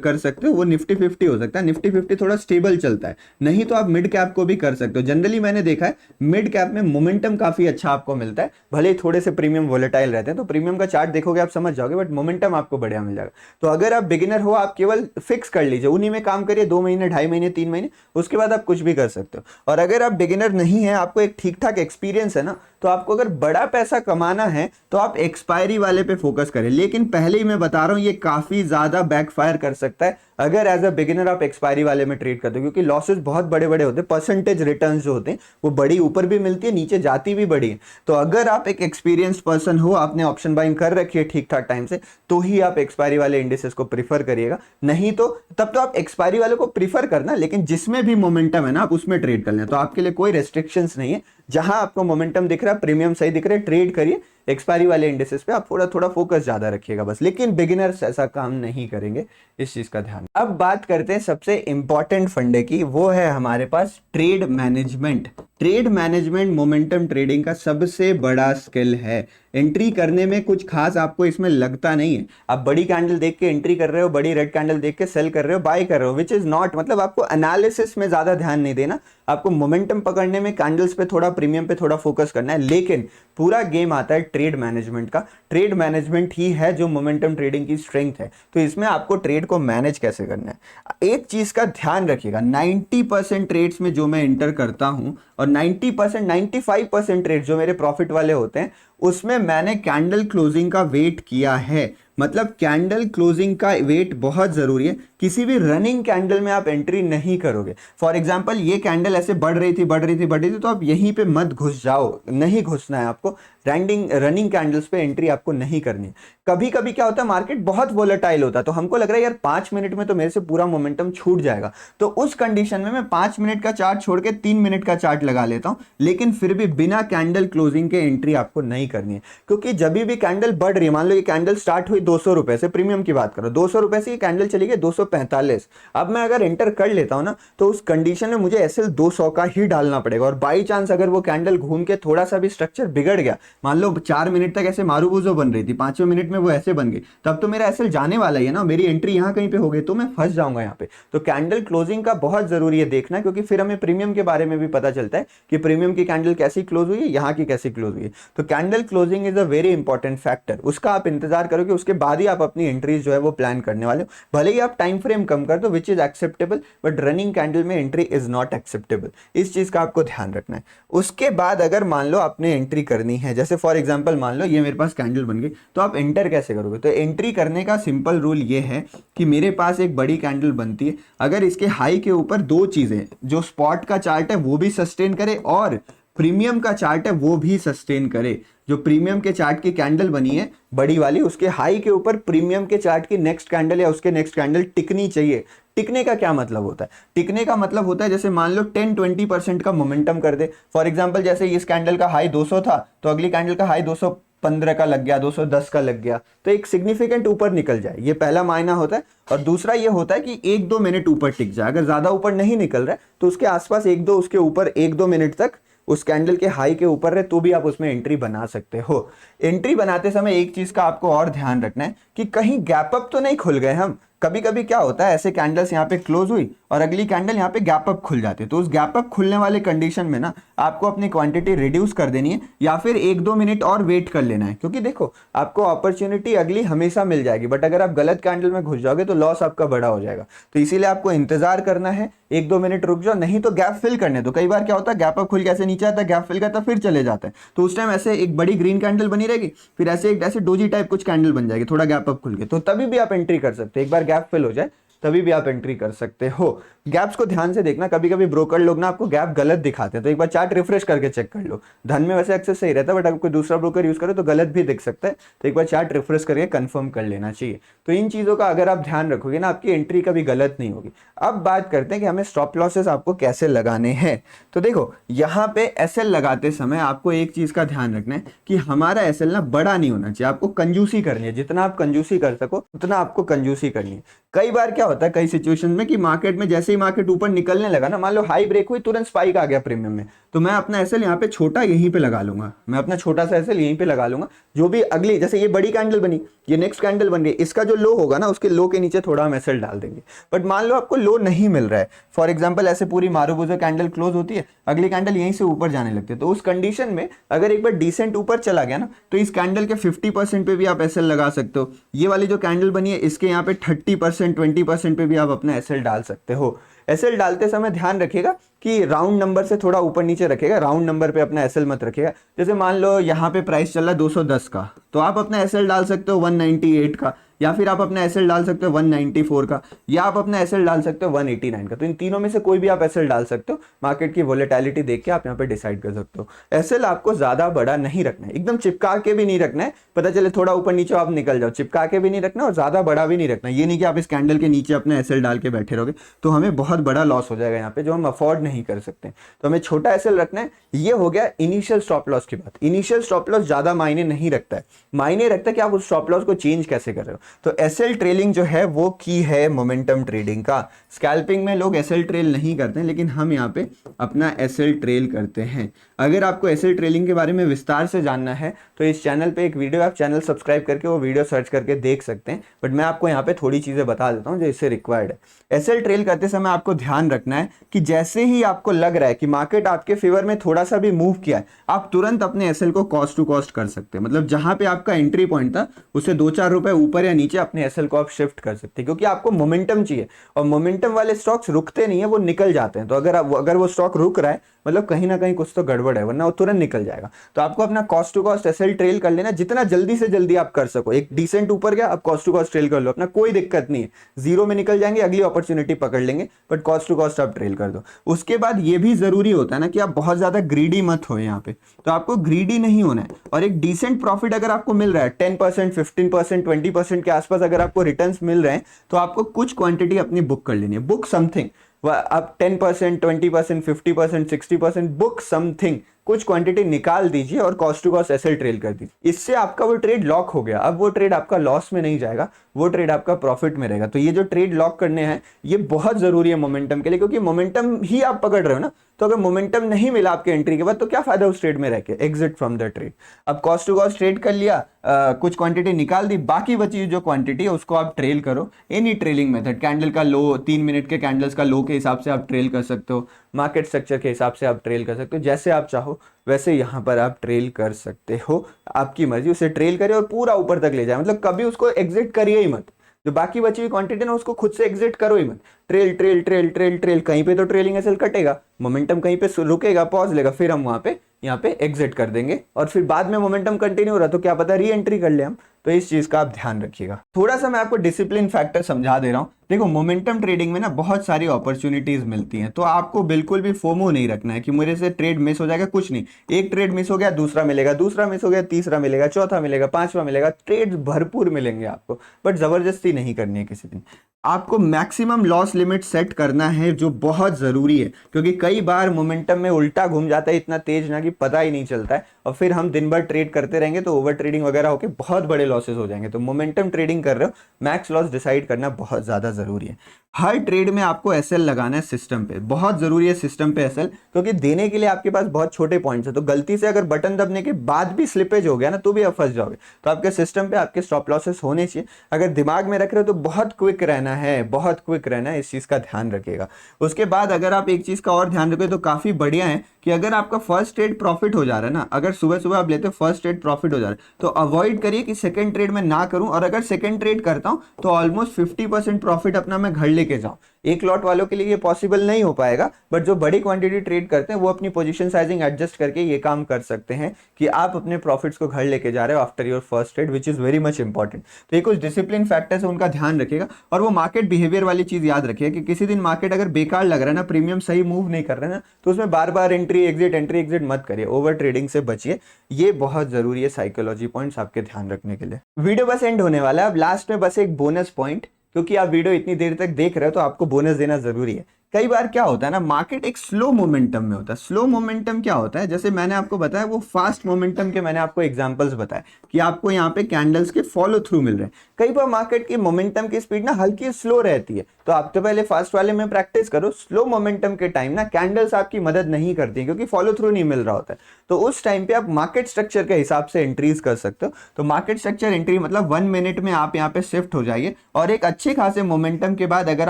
कर सकते हो, वो निफ्टी 50 हो सकता है। निफ्टी 50 थोड़ा स्टेबल चलता है, नहीं तो आप मिड कैप को भी कर सकते हो। जनरली मैंने देखा है मिड कैप में मोमेंटम काफी अच्छा आपको मिलता है, भले ही थोड़े से प्रीमियम वोलेटाइल रहते हैं। तो प्रीमियम का चार्ट देखोगे आप समझ जाओगे, बट मोमेंटम आपको बढ़िया मिल जाएगा। तो अगर आप बिगिनर हो आप केवल फिक्स कर लीजिए, उन्हीं में काम करिए 2 महीने, 2.5 महीने, 3 महीने, उसके बाद आप कुछ भी कर सकते हो। और अगर आप बिगिनर नहीं है, आपको एक ठीक ठाक एक्सपीरियंस है ना, तो आपको अगर बड़ा पैसा कमाना है तो आप एक्सपायरी वाले पे फोकस करें। लेकिन पहले ही मैं बता रहा हूं ये काफी ज्यादा बैकफायर कर सकता है अगर एज अ बिगिनर आप एक्सपायरी वाले में ट्रेड करते हो, क्योंकि लॉसेस बहुत बड़े बड़े होते हैं। परसेंटेज रिटर्न्स जो होते हैं वो बड़ी ऊपर भी मिलती है, नीचे जाती भी बड़ी है। तो अगर आप एक एक्सपीरियंस पर्सन हो, आपने ऑप्शन बाइंग कर रखी है ठीक ठाक टाइम से, तो ही आप एक्सपायरी वाले इंडिसेस को प्रीफर करिएगा। नहीं तो तब तो आप एक्सपायरी वाले को प्रीफर करना, लेकिन जिसमें भी मोमेंटम है ना आप उसमें ट्रेड कर लें। तो आपके लिए कोई रेस्ट्रिक्शंस नहीं है, जहां आपको मोमेंटम दिख रहा है, प्रीमियम सही दिख रहा है, ट्रेड करिए। एक्सपायरी वाले इंडेक्सेस पे आप थोड़ा थोड़ा फोकस ज्यादा रखिएगा बस, लेकिन बिगिनर्स ऐसा काम नहीं करेंगे, इस चीज का ध्यान। अब बात करते हैं सबसे इंपॉर्टेंट फंडे की, वो है हमारे पास trade management. Trade management momentum trading का सबसे बड़ा स्किल है। एंट्री करने में कुछ खास आपको इसमें लगता नहीं है। आप बड़ी कैंडल देख के एंट्री कर रहे हो, बड़ी रेड कैंडल देख के सेल कर रहे हो, बाय कर रहे हो, विच इज नॉट, मतलब आपको एनालिसिस में ज्यादा ध्यान नहीं देना, आपको मोमेंटम पकड़ने में कैंडल्स पे थोड़ा, प्रीमियम पे थोड़ा फोकस करना है। लेकिन पूरा गेम आता है ट्रेड मैनेजमेंट का। ट्रेड मैनेजमेंट ही है जो मोमेंटम ट्रेडिंग की स्ट्रेंथ है। तो इसमें आपको ट्रेड को मैनेज कैसे करना है, एक चीज का ध्यान रखिएगा, 90% ट्रेड्स में जो मैं एंटर करता हूं और 90%, 95% ट्रेड जो मेरे प्रॉफिट वाले होते हैं, उसमें मैंने कैंडल क्लोजिंग का वेट किया है। मतलब कैंडल क्लोजिंग का वेट बहुत जरूरी है। किसी भी रनिंग कैंडल में आप एंट्री नहीं करोगे। फॉर एग्जांपल ये कैंडल ऐसे बढ़ रही थी, तो आप यहीं पे मत घुस जाओ, नहीं घुसना है आपको। रनिंग कैंडल्स पे एंट्री आपको नहीं करनी है। कभी कभी क्या होता है, मार्केट बहुत वोलेटाइल होता है, तो हमको लग रहा है यार 5 मिनट में तो मेरे से पूरा मोमेंटम छूट जाएगा, तो उस कंडीशन में मैं 5 मिनट का चार्ट छोड़ के 3 मिनट का चार्ट लगा लेता हूं। लेकिन फिर भी बिना कैंडल क्लोजिंग के एंट्री आपको नहीं करनी है, क्योंकि जब भी कैंडल बढ़ रही है, मान लो ये कैंडल स्टार्ट हुई 200 रुपए से, प्रीमियम की बात करो, 200 रुपए से ये कैंडल चली गई 245। अब मैं अगर एंटर कर लेता हूं ना, तो उस कंडीशन में मुझे एसएल 200 का ही डालना पड़ेगा। और बाई चांस अगर वो कैंडल घूम के थोड़ा सा भी स्ट्रक्चर बिगड़ गया, मान लो 4 मिनट तक ऐसे मारूबूजो बन रही थी, 5वें मिनट में वो ऐसे बन गई, तब तो मेरा एसएल जाने वाला ही है ना, मेरी एंट्री यहां कहीं पे हो गई तो मैं फंस जाऊंगा यहाँ पे। तो कैंडल क्लोजिंग का बहुत जरूरी है देखना, क्योंकि फिर हमें प्रीमियम के बारे में भी पता चलता है कि प्रीमियम की कैंडल कैसी क्लोज हुई है, यहाँ की कैसी क्लोज हुई है। तो candle closing is a very important factor, उसका आप इंतजार करोगे, उसके बाद ही आप अपनी एंट्रीज जो है वो प्लान करने वाले हो। भले ही आप टाइम फ्रेम कम कर दो, which is acceptable, but running candle में एंट्री इज नॉट एक्सेप्टेबल। इस चीज का आपको ध्यान रखना है। उसके बाद अगर मान लो आपने एंट्री करनी है, जैसे फॉर एग्जांपल मान लो ये मेरे पास कैंडल बन गई, तो आप एंटर कैसे करोगे? तो एंट्री करने का सिंपल रूल ये है कि मेरे पास एक बड़ी कैंडल बनती है, अगर इसके हाई के ऊपर दो चीजें, जो स्पॉट का चार्ट है वो भी सस्टेन करे और प्रीमियम का चार्ट है वो भी सस्टेन करे। जो प्रीमियम के चार्ट की कैंडल बनी है बड़ी वाली, उसके हाई के ऊपर प्रीमियम के चार्ट की नेक्स्ट कैंडल या उसके नेक्स्ट कैंडल टिकनी चाहिए। टिकने का क्या मतलब होता है? टिकने का मतलब होता है जैसे मान लो 10-20% का मोमेंटम कर दे। फॉर एग्जांपल जैसे इस कैंडल का हाई 200 था, तो अगली कैंडल का हाई 215 का लग गया, 210 का लग गया, तो एक सिग्निफिकेंट ऊपर निकल जाए, ये पहला मायना होता है। और दूसरा ये होता है कि 1-2 मिनट ऊपर टिक जाए। अगर ज्यादा ऊपर नहीं निकल रहा है तो उसके आसपास 1-2, उसके ऊपर 1-2 मिनट तक उस कैंडल के हाई के ऊपर रहे, तो भी आप उसमें एंट्री बना सकते हो। एंट्री बनाते समय एक चीज का आपको और ध्यान रखना है कि कहीं गैप अप तो नहीं खुल गए हम, कभी कभी क्या होता है, ऐसे कैंडल्स यहाँ पे क्लोज हुई और अगली कैंडल यहाँ पे गैप अप खुल जाती है, तो उस गैप अप खुलने वाले कंडीशन में ना आपको अपनी क्वांटिटी रिड्यूस कर देनी है या फिर 1-2 मिनट और वेट कर लेना है, क्योंकि देखो आपको अपॉर्चुनिटी अगली हमेशा मिल जाएगी, बट अगर आप गलत कैंडल में घुस जाओगे तो लॉस आपका बड़ा हो जाएगा। तो इसीलिए आपको इंतजार करना है, 1-2 मिनट रुक जाओ, नहीं तो गैप फिल करने दो। कई बार क्या होता है, गैप अप खुल के ऐसे नीचे आता है, गैप फिल करता है, फिर चले जाता है, तो उस टाइम ऐसे एक बड़ी ग्रीन कैंडल बनी रहेगी, फिर ऐसे डोजी टाइप कुछ कैंडल बन जाएगी थोड़ा गैप अप खुल के, तो तभी भी आप एंट्री कर सकते हो। एक बार गैप फिल हो जाए तभी भी आप एंट्री कर सकते हो। गैप्स को ध्यान से देखना, कभी कभी ब्रोकर लोग ना आपको गैप गलत दिखाते हैं, तो एक बार चार्ट रिफ्रेश करके चेक कर लो। धन में वैसे एक्सेस सही रहता है, बट अगर कोई दूसरा ब्रोकर यूज करे तो गलत भी दिख सकता है, तो एक बार चार्ट रिफ्रेश करके कंफर्म कर लेना चाहिए। तो इन चीजों का अगर आप ध्यान रखोगे ना, आपकी एंट्री कभी गलत नहीं होगी। अब बात करते हैं कि हमें स्टॉप लॉसेस आपको कैसे लगाने हैं। तो देखो यहाँ पे एसएल लगाते समय आपको एक चीज का ध्यान रखना है कि हमारा एसएल ना बड़ा नहीं होना चाहिए, आपको कंजूसी करनी है, जितना आप कंजूसी कर सको उतना आपको कंजूसी करनी है। कई बार क्या होता है कई सिचुएशन में कि मार्केट में जैसे ही मार्केट ऊपर निकलने लगा ना, मान लो हाई ब्रेक हुई, तुरंत स्पाइक आ गया प्रीमियम में, तो मैं अपना एसएल यहाँ पे छोटा यहीं पे लगा लूंगा, मैं अपना छोटा सा एसएल यहीं पे लगा लूंगा। जो भी अगली, जैसे ये बड़ी कैंडल बनी, ये नेक्स्ट कैंडल बन रही है, इसका जो लो होगा ना उसके लो के नीचे थोड़ा हम एसएल डाल देंगे। बट मान लो आपको लो नहीं मिल रहा है, फॉर एग्जांपल ऐसे पूरी मारूबुजो कैंडल क्लोज होती है, अगली कैंडल यहीं से ऊपर जाने लगती है, तो उस कंडीशन में अगर एक बार डिसेंट ऊपर चला गया ना, तो इस कैंडल के 50% पे भी आप एसएल लगा सकते हो। ये वाली जो कैंडल बनी है इसके यहाँ पे 30% 20% पे भी आप अपना एसएल डाल सकते हो। एसएल डालते समय ध्यान रखिएगा कि राउंड नंबर से थोड़ा ऊपर नीचे रखेगा, राउंड नंबर पे अपना एसएल मत रखिएगा। जैसे मान लो यहाँ पे प्राइस चल रहा है 210 का, तो आप अपना एसएल डाल सकते हो 198 का, या फिर आप अपना एसएल डाल सकते हो 194 का, या आप अपना एसएल डाल सकते हो 189 का। तो इन तीनों में से कोई भी आप एसएल डाल सकते हो, मार्केट की वोलेटिलिटी देख के आप यहाँ पे डिसाइड कर सकते हो। एसएल आपको ज्यादा बड़ा नहीं रखना है, एकदम चिपका के भी नहीं रखना है, पता चले थोड़ा ऊपर नीचे आप निकल जाओ, चिपका के भी नहीं रखना और ज्यादा बड़ा भी नहीं रखना। ये नहीं कि आप इस कैंडल के नीचे अपना एसएल डाल के बैठे रहोगे, तो हमें बहुत बड़ा लॉस हो जाएगा यहाँ पे, जो हम अफोर्ड नहीं कर सकते। तो हमें छोटा एसएल रखना है। ये हो गया इनिशियल स्टॉप लॉस की बात। इनिशियल स्टॉप लॉस ज्यादा मायने नहीं रखता है, मायने रखता है कि आप उस स्टॉप लॉस को चेंज कैसे कर रहे हो। तो एसएल ट्रेलिंग जो है वो की है मोमेंटम ट्रेडिंग का। स्कैल्पिंग में लोग एसएल ट्रेल नहीं करते हैं, लेकिन हम यहाँ पे अपना एसएल ट्रेल करते हैं। अगर आपको एसएल ट्रेलिंग के बारे में विस्तार से जानना है तो इस चैनल पे एक वीडियो, आप चैनल सब्सक्राइब करके वो वीडियो सर्च करके देख सकते हैं, बट मैं आपको यहाँ पे थोड़ी चीजें बता देता हूँ जो इससे रिक्वायर्ड है। एसएल ट्रेल करते समय आपको ध्यान रखना है कि जैसे ही आपको लग रहा है कि मार्केट आपके फेवर में थोड़ा सा भी मूव किया है, आप तुरंत अपने एसएल को कॉस्ट टू कॉस्ट कर सकते हैं। मतलब जहां पे आपका एंट्री पॉइंट था उससे 2-4 रुपए ऊपर या नीचे अपने एसएल को आप शिफ्ट कर सकते हैं, क्योंकि आपको मोमेंटम चाहिए और मोमेंटम वाले स्टॉक्स रुकते नहीं है, वो निकल जाते हैं। तो अगर वो स्टॉक रुक रहा है मतलब कहीं ना कहीं कुछ तो गड़बड़ है, वरना वो तुरंत निकल जाएगा। तो आपको अपना cost to cost SL trail कर लेना, जितना जल्दी से जल्दी आप कर सको। एक डिसेंट ऊपर गया, आप कॉस्ट टू कॉस्ट ट्रेल कर लो, अपना कोई दिक्कत नहीं है, जीरो में निकल जाएंगे, अगली अपॉर्चुनिटी पकड़ लेंगे, बट कॉस्ट टू कॉस्ट आप ट्रेल कर दो। उसके बाद ये भी जरूरी होता है ना कि आप बहुत ज्यादा ग्रीडी मत हो यहाँ पे, तो आपको ग्रीडी नहीं होना है। और एक डिसेंट प्रॉफिट अगर आपको मिल रहा है 10%, 15%, 20% के आसपास अगर आपको रिटर्न्स मिल रहे हैं, तो आपको कुछ क्वांटिटी अपनी बुक कर लेनी है। बुक समथिंग, आप 10%, 20%, 50%, 60% बुक समथिंग, कुछ क्वांटिटी निकाल दीजिए और cost to cost SL trail कर दीजिए। इससे आपका वो ट्रेड लॉक हो गया। अब वो ट्रेड आपका लॉस में नहीं जाएगा, वो ट्रेड आपका प्रॉफिट में रहेगा। तो ये जो ट्रेड लॉक करने हैं ये बहुत जरूरी है मोमेंटम के लिए, क्योंकि मोमेंटम ही आप पकड़ रहे हो ना। तो अगर मोमेंटम नहीं मिला आपके एंट्री के बाद तो क्या फायदा उस ट्रेड में रह के, एग्जिट फ्रॉम द ट्रेड। अब कॉस्ट टू कॉस्ट ट्रेड कर लिया, कुछ क्वांटिटी निकाल दी, बाकी बची जो क्वांटिटी है उसको आप ट्रेल करो एनी ट्रेलिंग मेथड। कैंडल का लो, 3 मिनट के कैंडल्स का लो के हिसाब से आप ट्रेल कर सकते हो, मार्केट स्ट्रक्चर के हिसाब से आप ट्रेल कर सकते हो, जैसे आप चाहो वैसे यहाँ पर आप ट्रेल कर सकते हो। आपकी मर्जी, उसे ट्रेल करिए और पूरा ऊपर तक ले जाए, मतलब कभी उसको एग्जिट करिए ही मत। जो बाकी बची हुई क्वांटिटी ना उसको खुद से एग्जिट करो ही मत। Trail trail trail trail trail, कहीं पे तो ट्रेलिंग एसएल कटेगा, मोमेंटम कहीं पे रुकेगा, पॉज लेगा, फिर हम वहां पे यहाँ पे एग्जिट कर देंगे और फिर बाद में मोमेंटम कंटिन्यू हो रहा तो क्या पता री एंट्री कर ले हम। तो इस चीज का आप ध्यान रखिएगा। थोड़ा सा मैं आपको डिसिप्लिन फैक्टर समझा दे रहा हूँ। देखो मोमेंटम ट्रेडिंग में ना बहुत सारी अपॉर्चुनिटीज मिलती हैं, तो आपको बिल्कुल भी फोमो नहीं रखना है कि मेरे से ट्रेड मिस हो जाएगा। कुछ नहीं, एक ट्रेड मिस हो गया दूसरा मिलेगा, दूसरा मिस हो गया तीसरा मिलेगा, चौथा मिलेगा, पांचवा मिलेगा, ट्रेड भरपूर मिलेंगे आपको, बट जबरदस्ती नहीं करनी है किसी दिन। आपको मैक्सिमम लॉस लिमिट सेट करना है जो बहुत जरूरी है, क्योंकि कई बार मोमेंटम में उल्टा घूम जाता है इतना तेज ना कि पता ही नहीं चलता है, और फिर हम दिन भर ट्रेड करते रहेंगे तो ओवर ट्रेडिंग वगैरह होकर बहुत बड़े लॉसेस हो जाएंगे। तो मोमेंटम ट्रेडिंग कर रहे हो, मैक्स लॉस डिसाइड करना बहुत ज़्यादा ज़रूरी है। हर ट्रेड में आपको एसएल लगाना है सिस्टम पे, बहुत ज़रूरी है सिस्टम पे एसएल, क्योंकि देने के लिए आपके पास बहुत छोटे पॉइंट्स है। तो गलती से अगर बटन दबने के बाद भी स्लिपेज हो गया ना तो भी आप फंस जाओगे। तो आपके सिस्टम पे आपके स्टॉप लॉसेस होने चाहिए। अगर दिमाग में रख रहे हो तो बहुत क्विक रहना है, बहुत क्विक रहना है, इस चीज़ का ध्यान रखिएगा। उसके बाद अगर आप एक चीज़ का और ध्यान रखोगे तो काफ़ी बढ़िया है कि अगर आपका फर्स्ट ट्रेड प्रॉफिट हो जा रहा है ना, अगर सुबह सुबह आप लेते हो फर्स्ट ट्रेड प्रॉफिट हो जा रहा है तो अवॉइड करिए कि सेकंड ट्रेड में ना करूं, और अगर सेकंड ट्रेड करता हूं तो ऑलमोस्ट 50% प्रॉफिट अपना मैं घर लेके जाऊं। एक लॉट वालों के लिए ये पॉसिबल नहीं हो पाएगा, बट जो बड़ी क्वांटिटी ट्रेड करते हैं वो अपनी पोजीशन साइजिंग एडजस्ट करके ये काम कर सकते हैं कि आप अपने प्रॉफिट्स को घर लेके जा रहे हो after your first trade, which is very much important. तो ये कुछ डिसिप्लिन फैक्टर्स है, उनका ध्यान रखिएगा। और वो मार्केट बिहेवियर वाली चीज याद रखिएगा कि किसी दिन मार्केट अगर बेकार लग रहा है ना, प्रीमियम सही मूव नहीं कर रहे हैं ना, तो उसमें बार बार एंट्री एग्जिट मत करिए, ओवर ट्रेडिंग से बचिए। ये बहुत जरूरी है साइकोलॉजी पॉइंट्स आपके ध्यान रखने के लिए। वीडियो बस एंड होने वाला है, अब लास्ट में बस एक बोनस पॉइंट, क्योंकि आप वीडियो इतनी देर तक देख रहे हो तो आपको बोनस देना जरूरी है। कई बार क्या होता है ना, मार्केट एक स्लो मोमेंटम में होता है। स्लो मोमेंटम क्या होता है, जैसे मैंने आपको बताया वो फास्ट मोमेंटम के मैंने आपको एग्जांपल्स बताए कि आपको यहाँ पे कैंडल्स के फॉलो थ्रू मिल रहे हैं। कई बार मार्केट की मोमेंटम की स्पीड ना हल्की स्लो रहती है, तो आप तो पहले फास्ट वाले में प्रैक्टिस करो। स्लो मोमेंटम के टाइम ना कैंडल्स आपकी मदद नहीं करती क्योंकि फॉलो थ्रू नहीं मिल रहा होता है, तो उस टाइम पे आप मार्केट स्ट्रक्चर के हिसाब से एंट्रीज कर सकते हो। तो मार्केट स्ट्रक्चर एंट्री मतलब 1 मिनट में आप यहाँ पे शिफ्ट हो जाइए, और एक अच्छे खासे मोमेंटम के बाद अगर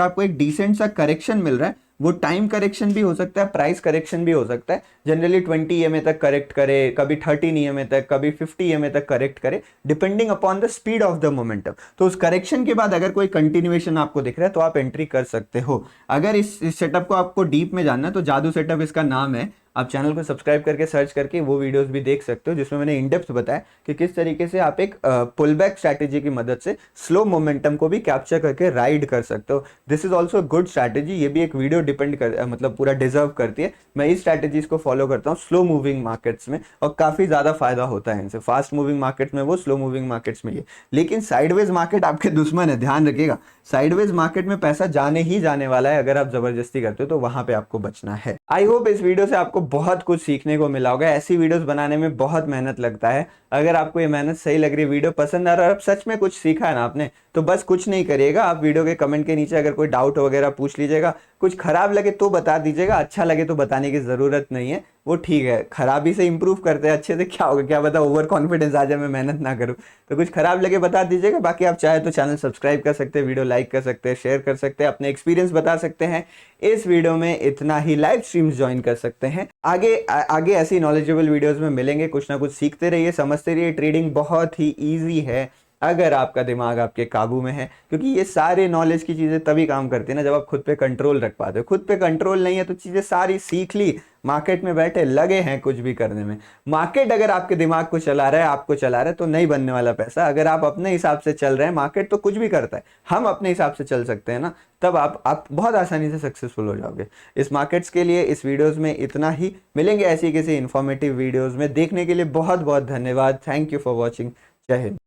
आपको एक डिसेंट सा करेक्शन मिल रहा है, वो टाइम करेक्शन भी हो सकता है, प्राइस करेक्शन भी हो सकता है। जनरली 20 EMA तक करेक्ट करे, कभी 13 EMA तक, कभी 50 EMA तक करेक्ट करे, depending upon the speed of the momentum. तो उस करेक्शन के बाद अगर कोई कंटिन्यूएशन आपको दिख रहा है तो आप एंट्री कर सकते हो। अगर इस सेटअप को आपको डीप में जानना है तो जादू सेटअप इसका नाम है। आप चैनल को सब्सक्राइब करके सर्च करके वो वीडियोस भी देख सकते हो जिसमें मैंने इन डेप्थ बताया कि किस तरीके से आप एक पुल बैक स्ट्रैटेजी की मदद से स्लो मोमेंटम को भी कैप्चर करके राइड कर सकते हो। This is also good strategy, ये भी एक वीडियो डिपेंड कर मतलब पूरा डिजर्व करती है। मैं इस स्ट्रैटेजीज को फॉलो करता हूँ स्लो मूविंग मार्केट्स में, और काफी ज्यादा फायदा होता है इनसे। फास्ट मूविंग मार्केट्स में वो, स्लो मूविंग मार्केट्स में ये। लेकिन साइडवेज मार्केट आपके दुश्मन है, ध्यान रखिएगा। साइडवेज मार्केट में पैसा जाने ही जाने वाला है, अगर आप जबरदस्ती करते हो तो वहां पे आपको बचना है। आई होप इस वीडियो से आपको बहुत कुछ सीखने को मिला होगा। ऐसी वीडियोस बनाने में बहुत मेहनत लगता है। अगर आपको ये मेहनत सही लग रही है, वीडियो पसंद आ रहा है और आप सच में कुछ सीखा है ना आपने, तो बस कुछ नहीं करिएगा, आप वीडियो के कमेंट के नीचे अगर कोई डाउट वगैरह पूछ लीजिएगा। कुछ खराब लगे तो बता दीजिएगा, अच्छा लगे तो बताने की जरूरत नहीं है, वो ठीक है। खराबी से इंप्रूव करते हैं, अच्छे से क्या होगा, क्या पता ओवर कॉन्फिडेंस आ जाए मैं मेहनत ना करूं। तो कुछ खराब लगे बता दीजिएगा। बाकी आप चाहे तो चैनल सब्सक्राइब कर सकते हैं, वीडियो लाइक कर सकते हैं, शेयर कर सकते हैं, अपने एक्सपीरियंस बता सकते हैं। इस वीडियो में इतना ही, लाइव स्ट्रीम्स ज्वाइन कर सकते हैं। आगे ऐसी नॉलेजेबल वीडियोस में मिलेंगे। कुछ ना कुछ सीखते रहिए, समझते रहिए। ट्रेडिंग बहुत ही ईजी है अगर आपका दिमाग आपके काबू में है, क्योंकि ये सारे नॉलेज की चीज़ें तभी काम करती है ना जब आप खुद पे कंट्रोल रख पाते हो। खुद पे कंट्रोल नहीं है तो चीज़ें सारी सीख ली, मार्केट में बैठे लगे हैं कुछ भी करने में। मार्केट अगर आपके दिमाग को चला रहा है, आपको चला रहा है, तो नहीं बनने वाला पैसा। अगर आप अपने हिसाब से चल रहे हैं, मार्केट तो कुछ भी करता है, हम अपने हिसाब से चल सकते हैं ना, तब आप बहुत आसानी से सक्सेसफुल हो जाओगे। इस मार्केट्स के लिए इस वीडियोस में इतना ही। मिलेंगे ऐसी किसी इंफॉर्मेटिव वीडियोस में। देखने के लिए बहुत बहुत धन्यवाद। Thank you for watching. जय हिंद।